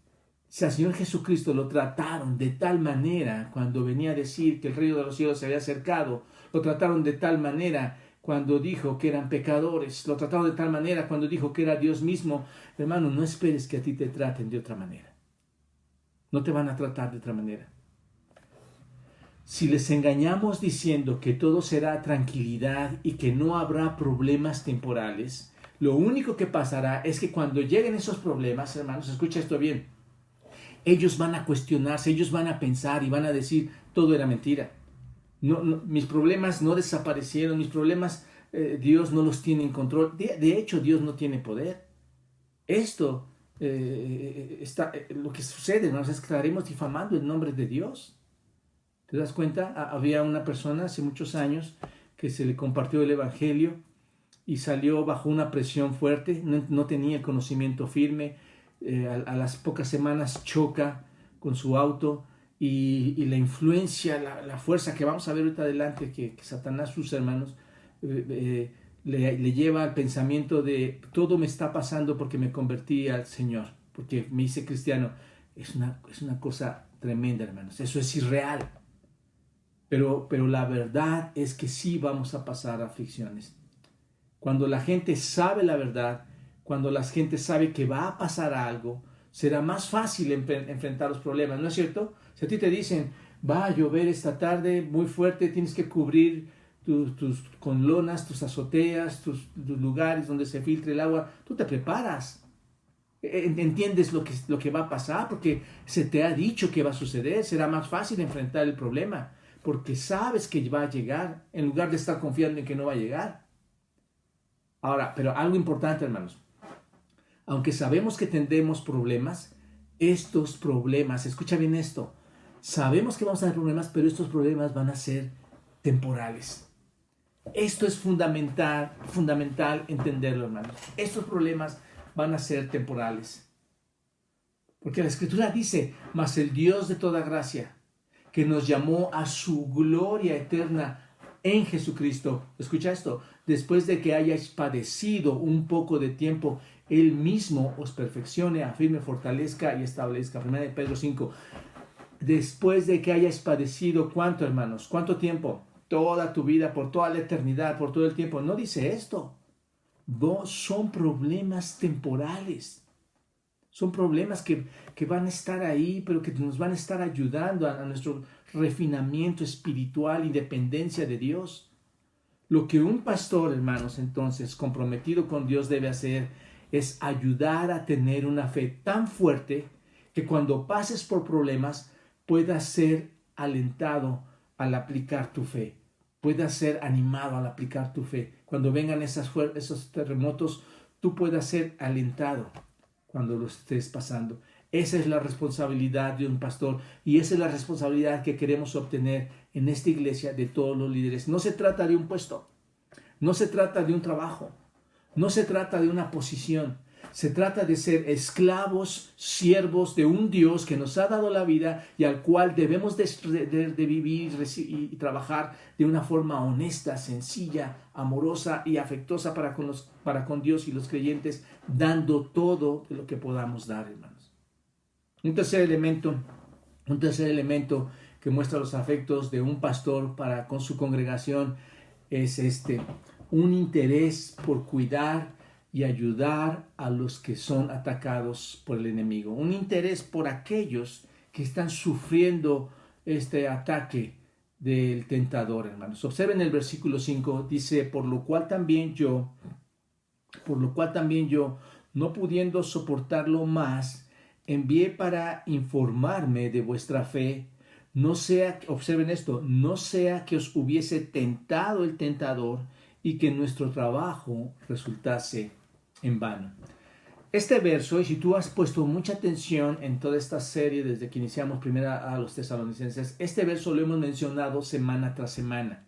Si al Señor Jesucristo lo trataron de tal manera cuando venía a decir que el reino de los cielos se había acercado, lo trataron de tal manera cuando dijo que eran pecadores, lo trataron de tal manera cuando dijo que era Dios mismo, hermano, no esperes que a ti te traten de otra manera. No te van a tratar de otra manera. Si les engañamos diciendo que todo será tranquilidad y que no habrá problemas temporales, lo único que pasará es que cuando lleguen esos problemas, hermanos, escucha esto bien, ellos van a cuestionarse, ellos van a pensar y van a decir, todo era mentira. No, mis problemas no desaparecieron, mis problemas Dios no los tiene en control. De hecho, Dios no tiene poder. Esto, lo que sucede, hermanos, es que estaremos difamando el nombre de Dios. ¿Te das cuenta? Había una persona hace muchos años que se le compartió el Evangelio y salió bajo una presión fuerte, no tenía el conocimiento firme, a las pocas semanas choca con su auto y la influencia, la fuerza que vamos a ver ahorita adelante que Satanás, sus hermanos, le lleva al pensamiento de todo me está pasando porque me convertí al Señor, porque me hice cristiano. Es una cosa tremenda, hermanos, eso es irreal. pero la verdad es que sí vamos a pasar aflicciones. Cuando la gente sabe la verdad, cuando la gente sabe que va a pasar algo, será más fácil enfrentar los problemas, ¿no es cierto? Si a ti te dicen, va a llover esta tarde muy fuerte, tienes que cubrir con lonas, tus azoteas, tus lugares donde se filtre el agua, tú te preparas. Entiendes lo que va a pasar porque se te ha dicho que va a suceder. Será más fácil enfrentar el problema porque sabes que va a llegar en lugar de estar confiando en que no va a llegar. Ahora, pero algo importante, hermanos. Aunque sabemos que tendremos problemas, estos problemas, escucha bien esto, sabemos que vamos a tener problemas, pero estos problemas van a ser temporales. Esto es fundamental entenderlo, hermanos. Estos problemas van a ser temporales. Porque la Escritura dice, mas el Dios de toda gracia, que nos llamó a su gloria eterna en Jesucristo, escucha esto, después de que hayáis padecido un poco de tiempo, Él mismo os perfeccione, afirme, fortalezca y establezca. 1 Pedro 5. Después de que hayáis padecido, ¿cuánto, hermanos? ¿Cuánto tiempo? Toda tu vida, por toda la eternidad, por todo el tiempo. No dice esto. No, son problemas temporales. Son problemas que van a estar ahí, pero que nos van a estar ayudando a nuestro refinamiento espiritual y dependencia de Dios. Lo que un pastor, hermanos, entonces, comprometido con Dios debe hacer es ayudar a tener una fe tan fuerte que cuando pases por problemas puedas ser alentado al aplicar tu fe, puedas ser animado al aplicar tu fe. Cuando vengan esos terremotos, tú puedas ser alentado cuando lo estés pasando. Esa es la responsabilidad de un pastor y esa es la responsabilidad que queremos obtener en esta iglesia de todos los líderes. No se trata de un puesto, no se trata de un trabajo, no se trata de una posición. Se trata de ser esclavos, siervos de un Dios que nos ha dado la vida y al cual debemos de vivir y trabajar de una forma honesta, sencilla, amorosa y afectuosa para con Dios y los creyentes, dando todo de lo que podamos dar, hermanos. Un tercer elemento que muestra los afectos de un pastor para con su congregación es un interés por cuidar y ayudar a los que son atacados por el enemigo. Un interés por aquellos que están sufriendo este ataque del tentador, hermanos. Observen el versículo 5, dice, por lo cual también yo, no pudiendo soportarlo más, envié para informarme de vuestra fe, no sea, observen esto, no sea que os hubiese tentado el tentador y que nuestro trabajo resultase en vano. Este verso, y si tú has puesto mucha atención en toda esta serie desde que iniciamos primera a los tesalonicenses, este verso lo hemos mencionado semana tras semana,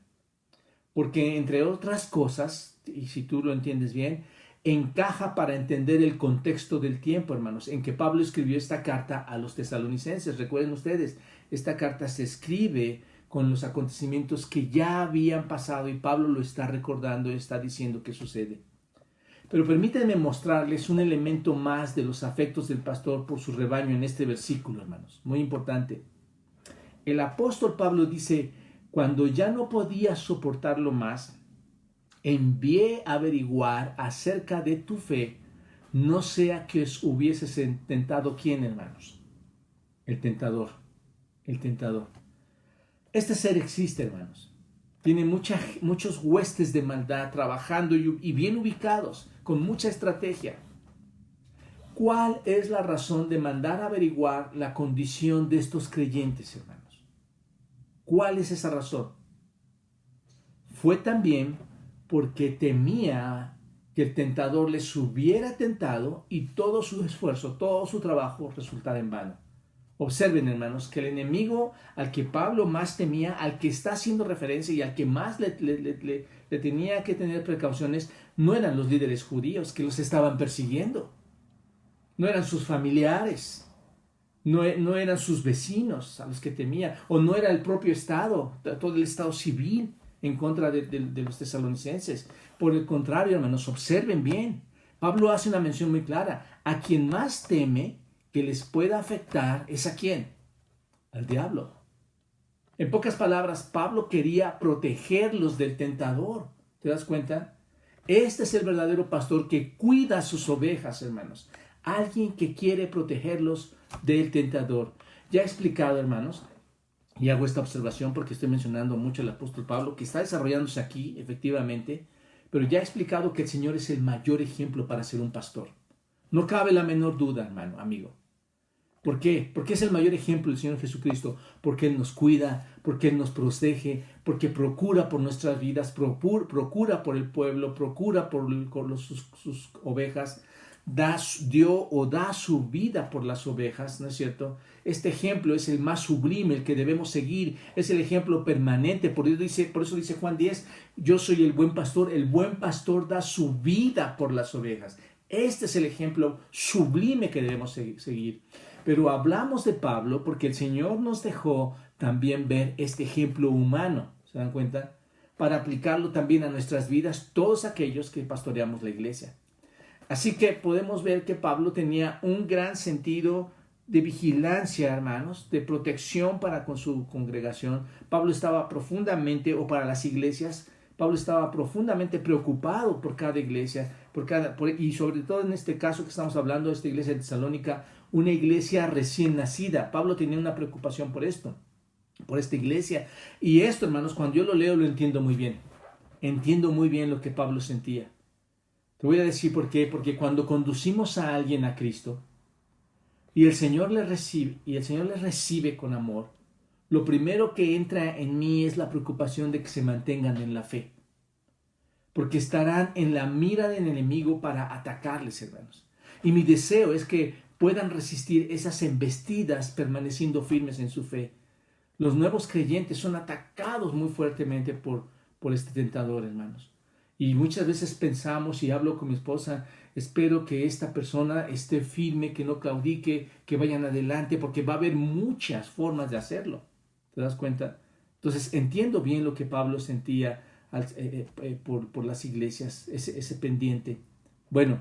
porque entre otras cosas, y si tú lo entiendes bien, encaja para entender el contexto del tiempo, hermanos, en que Pablo escribió esta carta a los tesalonicenses. Recuerden ustedes, esta carta se escribe con los acontecimientos que ya habían pasado y Pablo lo está recordando y está diciendo que sucede. Pero permítanme mostrarles un elemento más de los afectos del pastor por su rebaño en este versículo, hermanos. Muy importante. El apóstol Pablo dice, cuando ya no podía soportarlo más, envié a averiguar acerca de tu fe, no sea que os hubieses tentado. ¿Quién, hermanos? El tentador. El tentador. Este ser existe, hermanos. Tiene muchos huestes de maldad trabajando y bien ubicados, con mucha estrategia. ¿Cuál es la razón de mandar a averiguar la condición de estos creyentes, hermanos? ¿Cuál es esa razón? Fue también porque temía que el tentador les hubiera tentado y todo su esfuerzo, todo su trabajo resultara en vano. Observen, hermanos, que el enemigo al que Pablo más temía, al que está haciendo referencia y al que más le tenía que tener precauciones, no eran los líderes judíos que los estaban persiguiendo. No eran sus familiares, no eran sus vecinos a los que temía, o no era el propio Estado, todo el Estado civil en contra de los tesalonicenses. Por el contrario, hermanos, observen bien. Pablo hace una mención muy clara. A quien más teme que les pueda afectar es ¿a quién? Al diablo. En pocas palabras, Pablo quería protegerlos del tentador. ¿Te das cuenta? Este es el verdadero pastor que cuida sus ovejas, hermanos. Alguien que quiere protegerlos del tentador. Ya he explicado, hermanos, y hago esta observación porque estoy mencionando mucho al apóstol Pablo, que está desarrollándose aquí, efectivamente, pero ya he explicado que el Señor es el mayor ejemplo para ser un pastor. No cabe la menor duda, hermano, amigo. ¿Por qué? Porque es el mayor ejemplo del Señor Jesucristo, porque Él nos cuida, porque Él nos protege, porque procura por nuestras vidas, procura por el pueblo, procura por sus ovejas, da su vida por las ovejas, ¿no es cierto? Este ejemplo es el más sublime, el que debemos seguir, es el ejemplo permanente, por eso dice Juan 10, yo soy el buen pastor da su vida por las ovejas. Este es el ejemplo sublime que debemos seguir. Pero hablamos de Pablo porque el Señor nos dejó también ver este ejemplo humano, ¿se dan cuenta? Para aplicarlo también a nuestras vidas, todos aquellos que pastoreamos la iglesia. Así que podemos ver que Pablo tenía un gran sentido de vigilancia, hermanos, de protección para con su congregación. Pablo estaba profundamente, o para las iglesias, Pablo estaba profundamente preocupado por cada iglesia, y sobre todo en este caso que estamos hablando de esta iglesia de Tesalónica, una iglesia recién nacida. Pablo tenía una preocupación por esto, por esta iglesia. Y esto, hermanos, cuando yo lo leo lo entiendo muy bien. Entiendo muy bien lo que Pablo sentía. Te voy a decir por qué. Porque cuando conducimos a alguien a Cristo y el Señor le recibe con amor, lo primero que entra en mí es la preocupación de que se mantengan en la fe. Porque estarán en la mira del enemigo para atacarles, hermanos. Y mi deseo es que puedan resistir esas embestidas permaneciendo firmes en su fe. Los nuevos creyentes son atacados muy fuertemente por este tentador, hermanos. Y muchas veces pensamos, y hablo con mi esposa, espero que esta persona esté firme, que no claudique, que vayan adelante, porque va a haber muchas formas de hacerlo. ¿Te das cuenta? Entonces entiendo bien lo que Pablo sentía por las iglesias, ese pendiente. Bueno,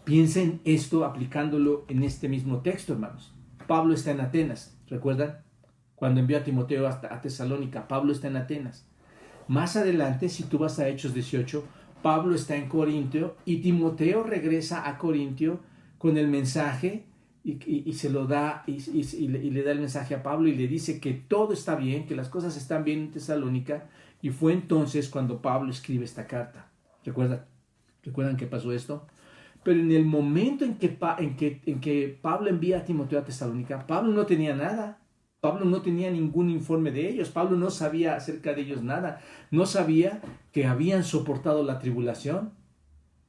piensen esto aplicándolo en este mismo texto, hermanos. Pablo está en Atenas, ¿recuerdan? Cuando envió a Timoteo a Tesalónica, Pablo está en Atenas. Más adelante, si tú vas a Hechos 18, Pablo está en Corintio y Timoteo regresa a Corintio con el mensaje y se lo da y le da el mensaje a Pablo y le dice que todo está bien, que las cosas están bien en Tesalónica, y fue entonces cuando Pablo escribe esta carta. ¿Recuerdan que pasó esto? Pero en el momento en que Pablo envía a Timoteo a Tesalónica, Pablo no tenía nada. Pablo no tenía ningún informe de ellos. Pablo no sabía acerca de ellos nada. No sabía que habían soportado la tribulación.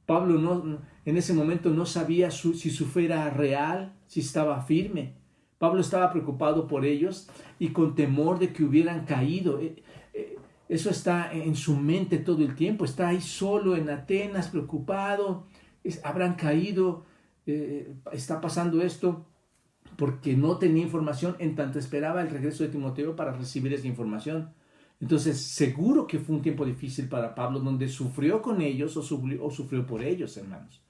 Pablo en ese momento no sabía si su fe era real, si estaba firme. Pablo estaba preocupado por ellos y con temor de que hubieran caído. Eso está en su mente todo el tiempo. Está ahí solo en Atenas, preocupado. Habrán caído. Está pasando esto porque no tenía información en tanto esperaba el regreso de Timoteo para recibir esa información. Entonces, seguro que fue un tiempo difícil para Pablo, donde sufrió con ellos o sufrió por ellos, hermanos.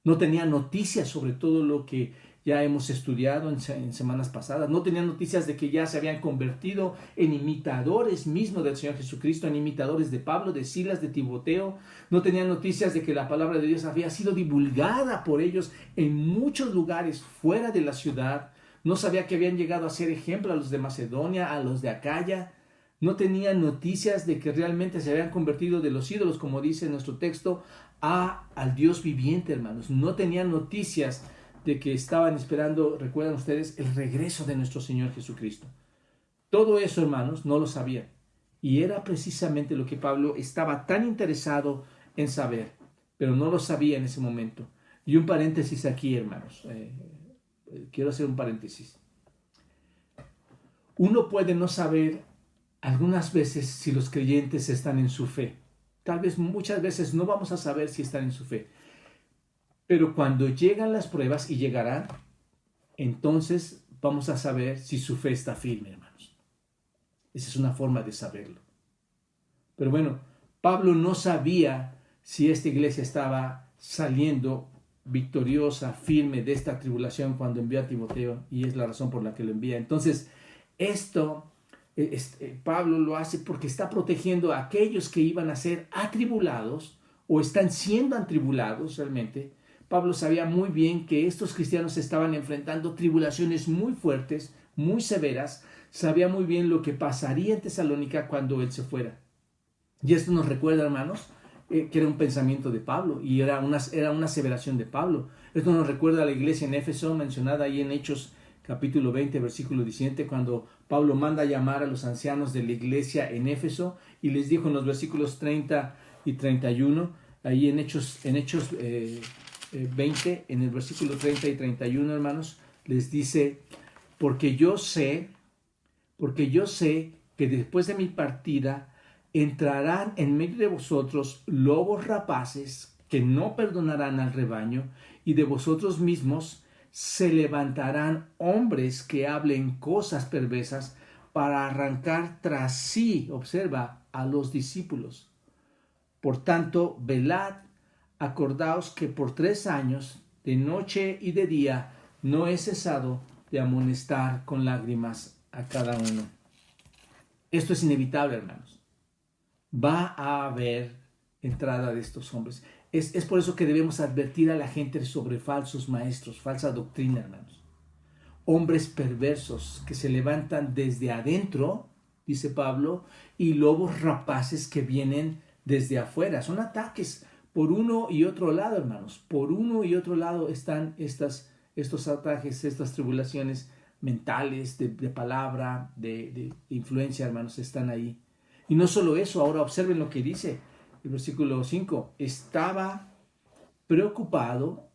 No tenía noticias sobre todo lo que ya hemos estudiado en semanas pasadas. No tenía noticias de que ya se habían convertido en imitadores mismos del Señor Jesucristo, en imitadores de Pablo, de Silas, de Timoteo. No tenía noticias de que la palabra de Dios había sido divulgada por ellos en muchos lugares fuera de la ciudad. No sabía que habían llegado a ser ejemplo a los de Macedonia, a los de Acaya. No tenía noticias de que realmente se habían convertido de los ídolos, como dice nuestro texto, al Dios viviente, hermanos. No tenían noticias de que estaban esperando, recuerdan ustedes, el regreso de nuestro Señor Jesucristo. Todo eso, hermanos, no lo sabían. Y era precisamente lo que Pablo estaba tan interesado en saber, pero no lo sabía en ese momento. Y un paréntesis aquí, hermanos. Quiero hacer un paréntesis. Uno puede no saber algunas veces si los creyentes están en su fe. Tal vez muchas veces no vamos a saber si están en su fe. Pero cuando llegan las pruebas, y llegarán, entonces vamos a saber si su fe está firme, hermanos. Esa es una forma de saberlo. Pero bueno, Pablo no sabía si esta iglesia estaba saliendo victoriosa, firme de esta tribulación cuando envió a Timoteo, y es la razón por la que lo envía. Entonces, esto Pablo lo hace porque está protegiendo a aquellos que iban a ser atribulados o están siendo atribulados realmente. Pablo sabía muy bien que estos cristianos estaban enfrentando tribulaciones muy fuertes, muy severas. Sabía muy bien lo que pasaría en Tesalónica cuando él se fuera. Y esto nos recuerda, hermanos, que era un pensamiento de Pablo y era una aseveración de Pablo. Esto nos recuerda a la iglesia en Éfeso, mencionada ahí en Hechos capítulo 20, versículo 17, cuando Pablo manda a llamar a los ancianos de la iglesia en Éfeso y les dijo en los versículos 30 y 31, ahí en Hechos 20, en el versículo 30 y 31, hermanos, les dice, porque yo sé que después de mi partida entrarán en medio de vosotros lobos rapaces que no perdonarán al rebaño, y de vosotros mismos se levantarán hombres que hablen cosas perversas para arrancar tras sí, observa, a los discípulos. Por tanto, velad, acordaos que por 3 años, de noche y de día, no he cesado de amonestar con lágrimas a cada uno. Esto es inevitable, hermanos. Va a haber entrada de estos hombres. Es por eso que debemos advertir a la gente sobre falsos maestros, falsa doctrina, hermanos. Hombres perversos que se levantan desde adentro, dice Pablo, y lobos rapaces que vienen desde afuera. Son ataques por uno y otro lado, hermanos. Por uno y otro lado están estos ataques, estas tribulaciones mentales, de palabra, de influencia, hermanos, están ahí. Y no solo eso, ahora observen lo que dice el versículo 5. Estaba preocupado,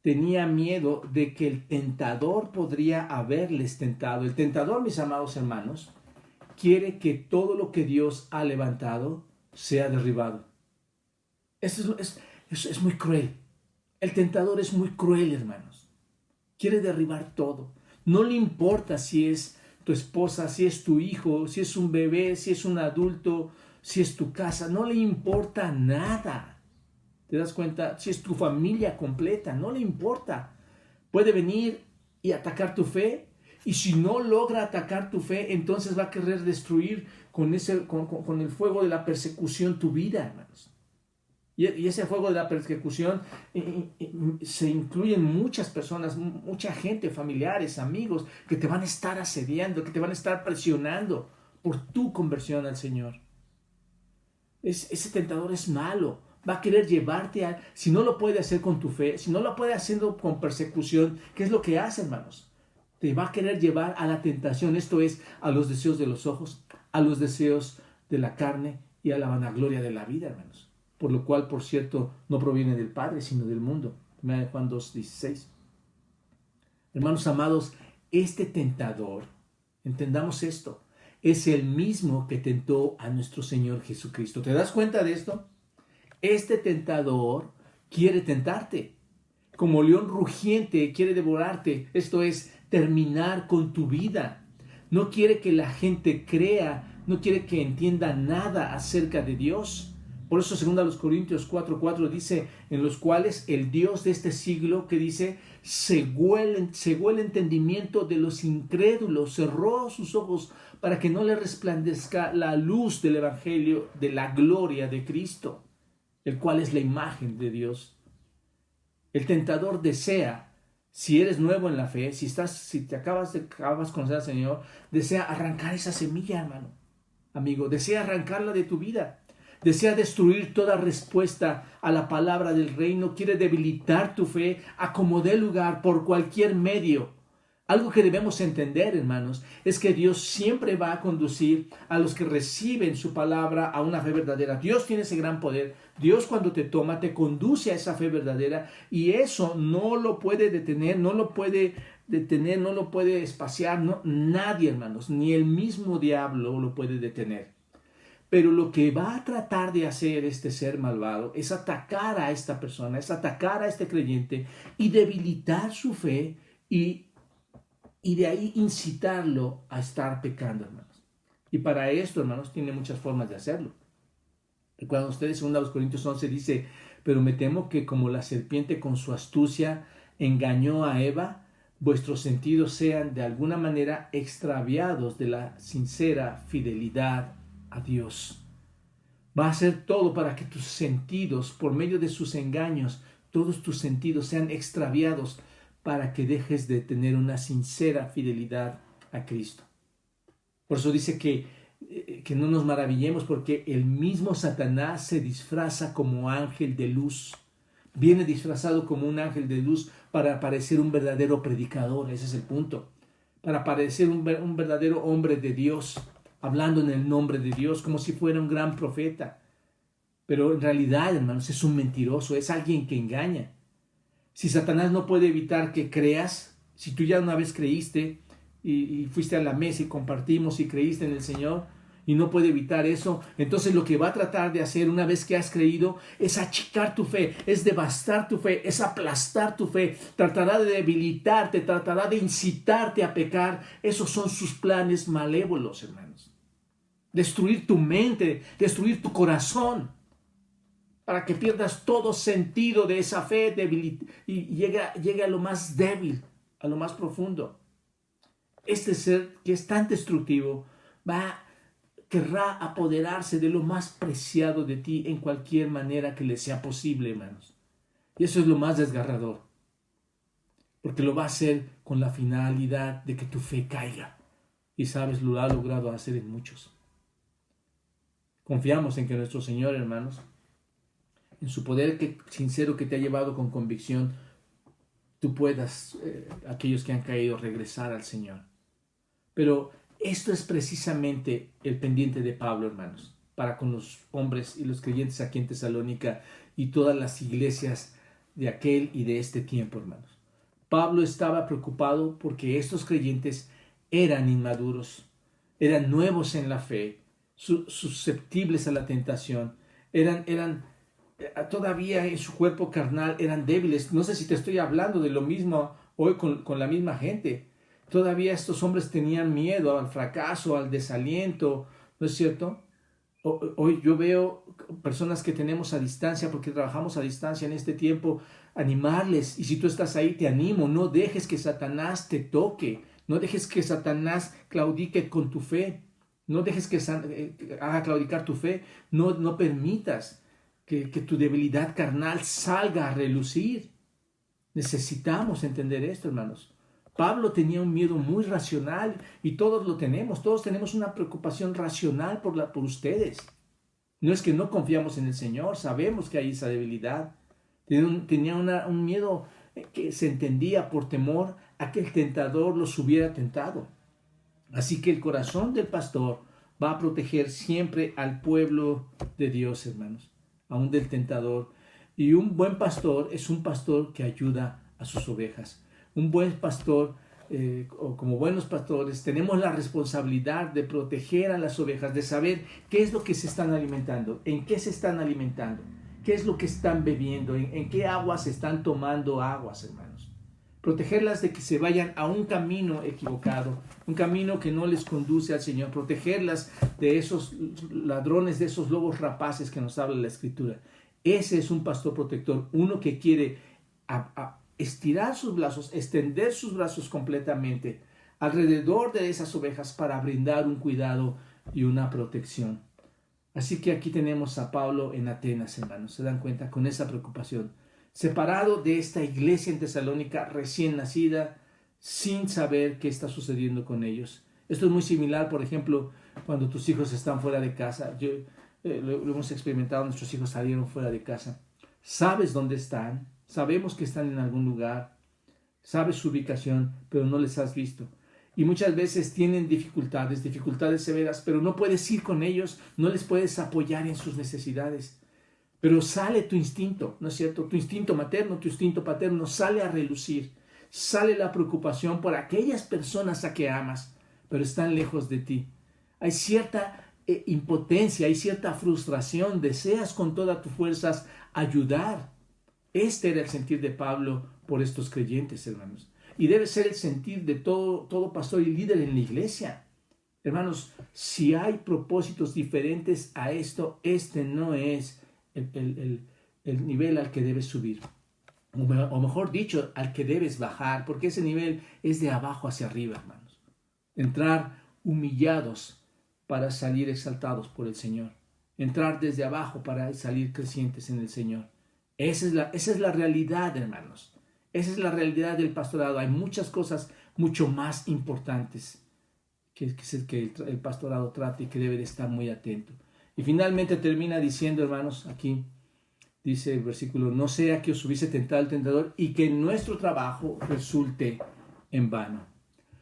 tenía miedo de que el tentador podría haberles tentado. El tentador, mis amados hermanos, quiere que todo lo que Dios ha levantado sea derribado. Eso es muy cruel. El tentador es muy cruel, hermanos. Quiere derribar todo. No le importa si es tu esposa, si es tu hijo, si es un bebé, si es un adulto, si es tu casa. No le importa nada. ¿Te das cuenta? Si es tu familia completa, no le importa. Puede venir y atacar tu fe. Y si no logra atacar tu fe, entonces va a querer destruir con el fuego de la persecución tu vida, hermanos. Y ese fuego de la persecución se incluyen muchas personas, mucha gente, familiares, amigos, que te van a estar asediando, que te van a estar presionando por tu conversión al Señor. Ese tentador es malo. Va a querer llevarte si no lo puede hacer con tu fe, si no lo puede hacer con persecución, ¿qué es lo que hace, hermanos? Te va a querer llevar a la tentación, esto es, a los deseos de los ojos, a los deseos de la carne y a la vanagloria de la vida, hermanos. Por lo cual, por cierto, no proviene del Padre, sino del mundo. Juan 2:16. Hermanos amados, este tentador, entendamos esto, es el mismo que tentó a nuestro Señor Jesucristo. ¿Te das cuenta de esto? Este tentador quiere tentarte. Como león rugiente quiere devorarte. Esto es, terminar con tu vida. No quiere que la gente crea, no quiere que entienda nada acerca de Dios. Por eso 2 Corintios 4:4 dice, en los cuales el Dios de este siglo, que dice, cegó el entendimiento de los incrédulos, cerró sus ojos para que no le resplandezca la luz del evangelio de la gloria de Cristo, el cual es la imagen de Dios. El tentador desea, si eres nuevo en la fe, si te acabas de conocer al Señor, desea arrancar esa semilla, hermano, amigo, desea arrancarla de tu vida. Desea destruir toda respuesta a la palabra del reino, quiere debilitar tu fe a como dé lugar por cualquier medio. Algo que debemos entender, hermanos, es que Dios siempre va a conducir a los que reciben su palabra a una fe verdadera. Dios tiene ese gran poder. Dios, cuando te toma, te conduce a esa fe verdadera, y eso no lo puede detener, no lo puede espaciar, no, nadie, hermanos, ni el mismo diablo lo puede detener. Pero lo que va a tratar de hacer este ser malvado es atacar a esta persona, es atacar a este creyente y debilitar su fe y de ahí incitarlo a estar pecando, hermanos. Y para esto, hermanos, tiene muchas formas de hacerlo. Recuerdan ustedes, 2 Corintios 11 dice, pero me temo que como la serpiente con su astucia engañó a Eva, vuestros sentidos sean de alguna manera extraviados de la sincera fidelidad a Dios. Va a hacer todo para que tus sentidos, por medio de sus engaños, todos tus sentidos sean extraviados para que dejes de tener una sincera fidelidad a Cristo. Por eso dice que no nos maravillemos, porque el mismo Satanás se disfraza como ángel de luz. Viene disfrazado como un ángel de luz para parecer un verdadero predicador. Ese es el punto. Para parecer un verdadero hombre de Dios, hablando en el nombre de Dios, como si fuera un gran profeta. Pero en realidad, hermanos, es un mentiroso, es alguien que engaña. Si Satanás no puede evitar que creas, si tú ya una vez creíste y fuiste a la mesa y compartimos y creíste en el Señor, y no puede evitar eso, entonces lo que va a tratar de hacer una vez que has creído es achicar tu fe, es devastar tu fe, es aplastar tu fe, tratará de debilitarte, tratará de incitarte a pecar. Esos son sus planes malévolos, hermanos. Destruir tu mente, destruir tu corazón, para que pierdas todo sentido de esa fe y llegue a lo más débil, a lo más profundo. Este ser que es tan destructivo querrá apoderarse de lo más preciado de ti en cualquier manera que le sea posible, hermanos. Y eso es lo más desgarrador, porque lo va a hacer con la finalidad de que tu fe caiga. Y sabes, lo ha logrado hacer en muchos. Confiamos en que nuestro Señor, hermanos, en su poder sincero que te ha llevado con convicción, tú puedas, aquellos que han caído, regresar al Señor. Pero esto es precisamente el pendiente de Pablo, hermanos, para con los hombres y los creyentes aquí en Tesalónica y todas las iglesias de aquel y de este tiempo, hermanos. Pablo estaba preocupado porque estos creyentes eran inmaduros, eran nuevos en la fe, susceptibles a la tentación, eran todavía en su cuerpo carnal, eran débiles. No sé si te estoy hablando de lo mismo hoy con la misma gente. Todavía estos hombres tenían miedo al fracaso, al desaliento, ¿no es cierto? Hoy yo veo personas que tenemos a distancia, porque trabajamos a distancia en este tiempo, animarles. Y si tú estás ahí, te animo, no dejes que Satanás te toque, no dejes que Satanás claudique con tu fe, no dejes que haga claudicar tu fe, no permitas que tu debilidad carnal salga a relucir. Necesitamos entender esto, hermanos. Pablo tenía un miedo muy racional y todos lo tenemos. Todos tenemos una preocupación racional por ustedes. No es que no confiamos en el Señor, sabemos que hay esa debilidad. Tenía un miedo que se entendía por temor a que el tentador los hubiera tentado. Así que el corazón del pastor va a proteger siempre al pueblo de Dios, hermanos, aún del tentador. Y un buen pastor es un pastor que ayuda a sus ovejas. Un buen pastor, o como buenos pastores, tenemos la responsabilidad de proteger a las ovejas, de saber qué es lo que se están alimentando, en qué se están alimentando, qué es lo que están bebiendo, en qué aguas están tomando aguas, hermanos. Protegerlas de que se vayan a un camino equivocado, un camino que no les conduce al Señor. Protegerlas de esos ladrones, de esos lobos rapaces que nos habla la Escritura. Ese es un pastor protector, uno que quiere estirar sus brazos, extender sus brazos completamente alrededor de esas ovejas para brindar un cuidado y una protección. Así que aquí tenemos a Pablo en Atenas, hermanos, se dan cuenta, con esa preocupación, separado de esta iglesia en Tesalónica recién nacida, sin saber qué está sucediendo con ellos. Esto es muy similar, por ejemplo, cuando tus hijos están fuera de casa. Lo hemos experimentado, nuestros hijos salieron fuera de casa. Sabes dónde están, sabemos que están en algún lugar, sabes su ubicación, pero no les has visto. Y muchas veces tienen dificultades severas, pero no puedes ir con ellos, no les puedes apoyar en sus necesidades. Pero sale tu instinto, ¿no es cierto? Tu instinto materno, tu instinto paterno sale a relucir. Sale la preocupación por aquellas personas a que amas, pero están lejos de ti. Hay cierta impotencia, hay cierta frustración, deseas con todas tus fuerzas ayudar. Este era el sentir de Pablo por estos creyentes, hermanos. Y debe ser el sentir de todo pastor y líder en la iglesia. Hermanos, si hay propósitos diferentes a esto, este no es el nivel al que debes subir. o mejor dicho, al que debes bajar, porque ese nivel es de abajo hacia arriba, hermanos. Entrar humillados para salir exaltados por el Señor. Entrar desde abajo para salir crecientes en el Señor. Esa es la realidad, hermanos. Esa es la realidad del pastorado. Hay muchas cosas mucho más importantes que el pastorado trata y que debe de estar muy atento. Y finalmente termina diciendo, hermanos, aquí dice el versículo, no sea que os hubiese tentado el tentador y que nuestro trabajo resulte en vano.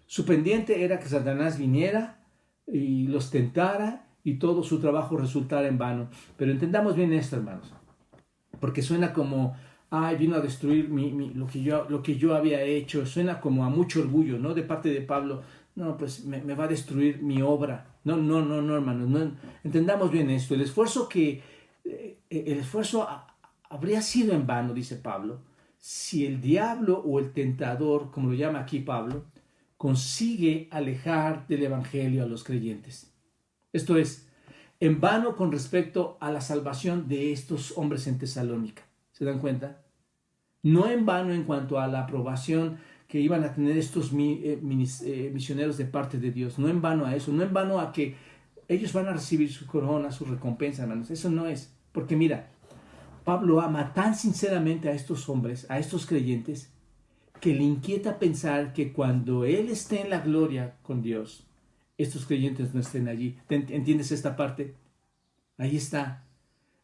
Su pendiente era que Satanás viniera y los tentara y todo su trabajo resultara en vano. Pero entendamos bien esto, hermanos, porque suena como, ay, vino a destruir lo que yo había hecho. Suena como a mucho orgullo, ¿no? De parte de Pablo, no, pues me va a destruir mi obra. No, hermanos, no. Entendamos bien esto. El esfuerzo habría sido en vano, dice Pablo, si el diablo o el tentador, como lo llama aquí Pablo, consigue alejar del evangelio a los creyentes. Esto es, en vano con respecto a la salvación de estos hombres en Tesalónica. ¿Se dan cuenta? No en vano en cuanto a la aprobación que iban a tener estos misioneros de parte de Dios. No en vano a eso, no en vano a que ellos van a recibir su corona, su recompensa, hermanos. Eso no es. Porque mira, Pablo ama tan sinceramente a estos hombres, a estos creyentes, que le inquieta pensar que cuando él esté en la gloria con Dios, estos creyentes no estén allí. ¿Entiendes esta parte? Ahí está.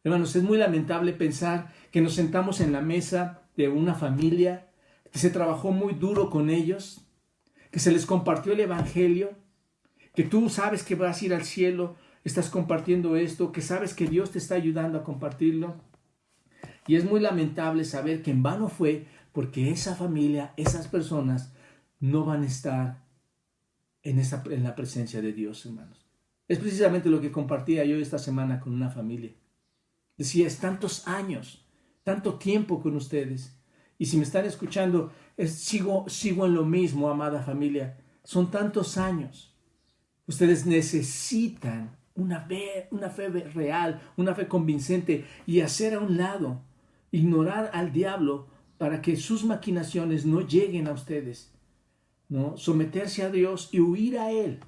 Hermanos, es muy lamentable pensar que nos sentamos en la mesa de una familia, que se trabajó muy duro con ellos, que se les compartió el evangelio, que tú sabes que vas a ir al cielo, estás compartiendo esto, que sabes que Dios te está ayudando a compartirlo. Y es muy lamentable saber que en vano fue porque esa familia, esas personas no van a estar en la presencia de Dios, hermanos. Es precisamente lo que compartía yo esta semana con una familia. Decía, es tantos años, tanto tiempo con ustedes. Y si me están escuchando, sigo en lo mismo, amada familia. Son tantos años. Ustedes necesitan una fe real, una fe convincente y hacer a un lado, ignorar al diablo para que sus maquinaciones no lleguen a ustedes, ¿no? Someterse a Dios y huir a Él.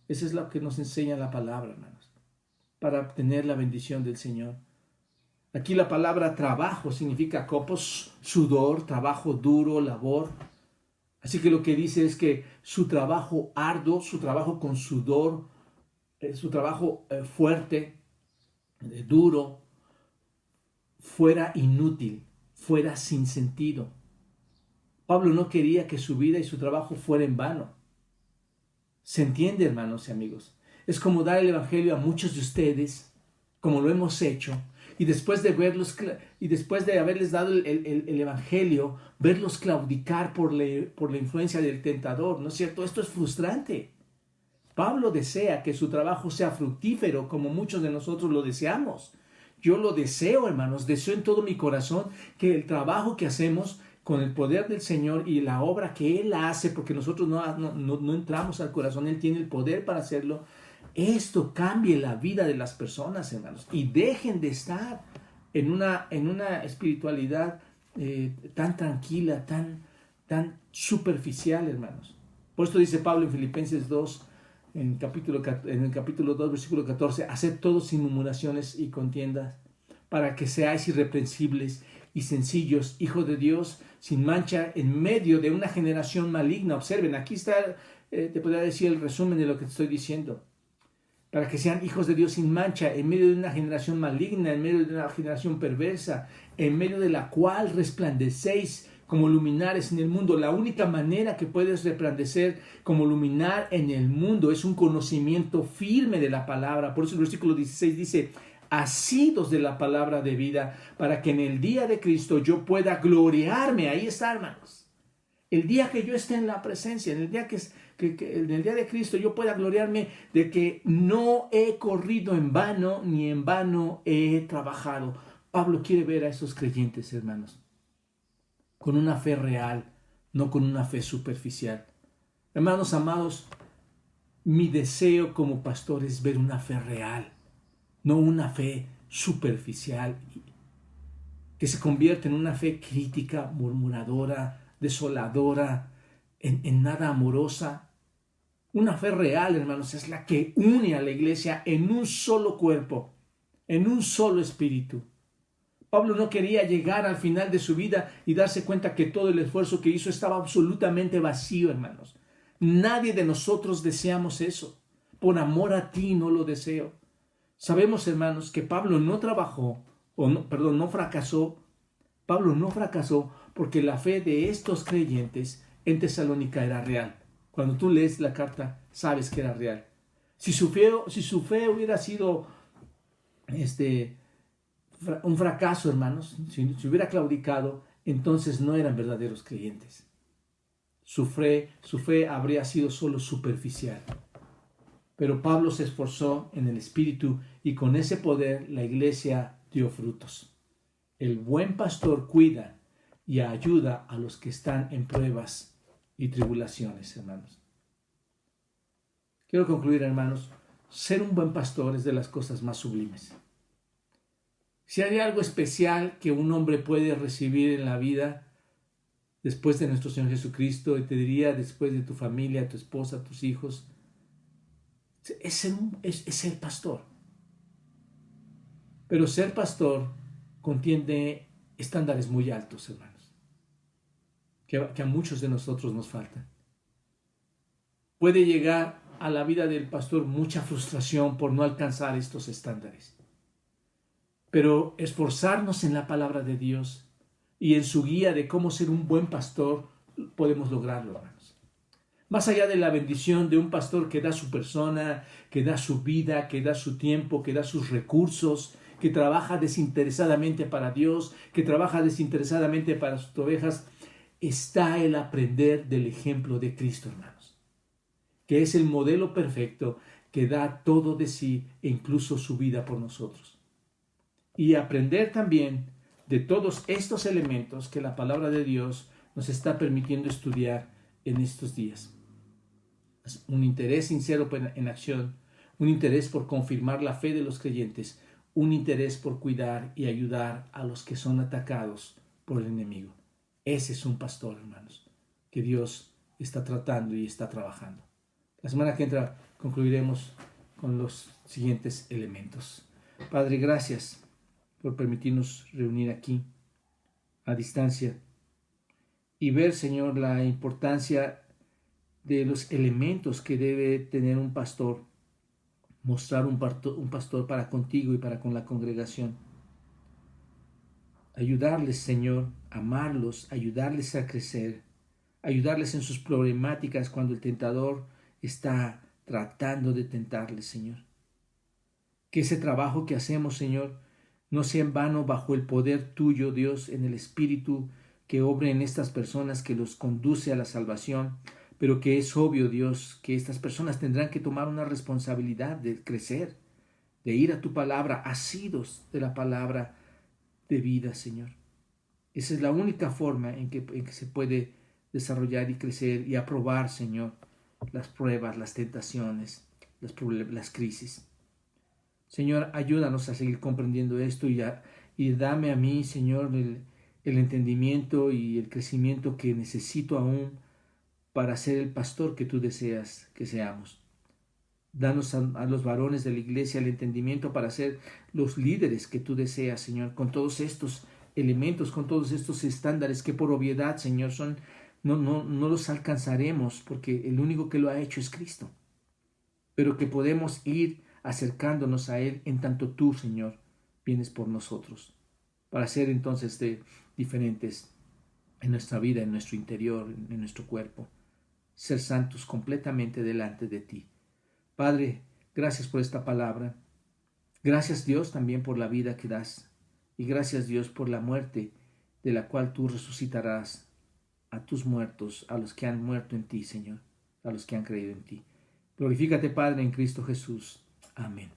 Eso es lo que nos enseña la palabra, hermanos, para obtener la bendición del Señor. Aquí la palabra trabajo significa copos, sudor, trabajo duro, labor. Así que lo que dice es que su trabajo arduo, su trabajo con sudor, su trabajo fuerte, duro, fuera inútil, fuera sin sentido. Pablo no quería que su vida y su trabajo fuera en vano. ¿Se entiende, hermanos y amigos? Es como dar el evangelio a muchos de ustedes, como lo hemos hecho, y después de haberles dado el evangelio, verlos claudicar por la influencia del tentador, ¿no es cierto? Esto es frustrante. Pablo desea que su trabajo sea fructífero, como muchos de nosotros lo deseamos. Yo lo deseo, hermanos, deseo en todo mi corazón que el trabajo que hacemos con el poder del Señor y la obra que Él hace, porque nosotros no entramos al corazón, Él tiene el poder para hacerlo, esto cambie la vida de las personas, hermanos, y dejen de estar en una espiritualidad tan tranquila, tan superficial, hermanos. Por esto dice Pablo en Filipenses 2, en el capítulo 2, versículo 14, haced todo sin murmuraciones y contiendas, para que seáis irreprensibles y sencillos, hijos de Dios, sin mancha, en medio de una generación maligna. Observen, aquí está, te podría decir el resumen de lo que te estoy diciendo. Para que sean hijos de Dios sin mancha, en medio de una generación maligna, en medio de una generación perversa, en medio de la cual resplandecéis como luminares en el mundo. La única manera que puedes resplandecer como luminar en el mundo es un conocimiento firme de la palabra. Por eso el versículo 16 dice, asidos de la palabra de vida, para que en el día de Cristo yo pueda gloriarme. Ahí está, hermanos. El día que yo esté en la presencia, en el día en el día de Cristo yo pueda gloriarme de que no he corrido en vano, ni en vano he trabajado. Pablo quiere ver a esos creyentes, hermanos, con una fe real, no con una fe superficial. Hermanos amados, mi deseo como pastor es ver una fe real, no una fe superficial. que se convierte en una fe crítica, murmuradora, desoladora, en nada amorosa. Una fe real, hermanos, es la que une a la iglesia en un solo cuerpo, en un solo espíritu. Pablo no quería llegar al final de su vida y darse cuenta que todo el esfuerzo que hizo estaba absolutamente vacío, hermanos. Nadie de nosotros deseamos eso. Por amor a ti no lo deseo. Sabemos, hermanos, que Pablo no fracasó. Pablo no fracasó porque la fe de estos creyentes en Tesalónica era real. Cuando tú lees la carta, sabes que era real. Si su fe hubiera sido un fracaso, hermanos, si hubiera claudicado, entonces no eran verdaderos creyentes. Su fe habría sido solo superficial. Pero Pablo se esforzó en el Espíritu y con ese poder la iglesia dio frutos. El buen pastor cuida y ayuda a los que están en pruebas y tribulaciones, hermanos. Quiero concluir, hermanos, ser un buen pastor es de las cosas más sublimes. Si hay algo especial que un hombre puede recibir en la vida después de nuestro Señor Jesucristo, y te diría después de tu familia, tu esposa, tus hijos, es ser pastor. Pero ser pastor contiene estándares muy altos, hermanos, que a muchos de nosotros nos faltan. Puede llegar a la vida del pastor mucha frustración por no alcanzar estos estándares. Pero esforzarnos en la palabra de Dios y en su guía de cómo ser un buen pastor, podemos lograrlo, hermanos. Más allá de la bendición de un pastor que da su persona, que da su vida, que da su tiempo, que da sus recursos, que trabaja desinteresadamente para Dios, que trabaja desinteresadamente para sus ovejas, está el aprender del ejemplo de Cristo, hermanos, que es el modelo perfecto que da todo de sí e incluso su vida por nosotros. Y aprender también de todos estos elementos que la palabra de Dios nos está permitiendo estudiar en estos días. Un interés sincero en acción, un interés por confirmar la fe de los creyentes, un interés por cuidar y ayudar a los que son atacados por el enemigo. Ese es un pastor, hermanos, que Dios está tratando y está trabajando. La semana que entra concluiremos con los siguientes elementos. Padre, gracias por permitirnos reunir aquí a distancia y ver, Señor, la importancia de los elementos que debe tener un pastor, mostrar un pastor para contigo y para con la congregación. Ayudarles, Señor, amarlos, ayudarles a crecer, ayudarles en sus problemáticas cuando el tentador está tratando de tentarles, Señor. Que ese trabajo que hacemos, Señor, no sea en vano bajo el poder tuyo, Dios, en el Espíritu que obre en estas personas, que los conduce a la salvación, pero que es obvio, Dios, que estas personas tendrán que tomar una responsabilidad de crecer, de ir a tu palabra, asidos de la palabra de vida, Señor. Esa es la única forma en que se puede desarrollar y crecer y aprobar, Señor, las pruebas, las tentaciones, las crisis. Señor, ayúdanos a seguir comprendiendo esto y dame a mí, Señor, el entendimiento y el crecimiento que necesito aún para ser el pastor que tú deseas que seamos. Danos a los varones de la iglesia el entendimiento para ser los líderes que tú deseas, Señor, con todos estos elementos, con todos estos estándares que por obviedad, Señor, no los alcanzaremos porque el único que lo ha hecho es Cristo. Pero que podemos ir acercándonos a Él en tanto tú, Señor, vienes por nosotros, para ser entonces diferentes en nuestra vida, en nuestro interior, en nuestro cuerpo, ser santos completamente delante de ti. Padre, gracias por esta palabra. Gracias, Dios, también por la vida que das. Y gracias, Dios, por la muerte de la cual tú resucitarás a tus muertos, a los que han muerto en ti, Señor, a los que han creído en ti. Glorifícate, Padre, en Cristo Jesús. Amén.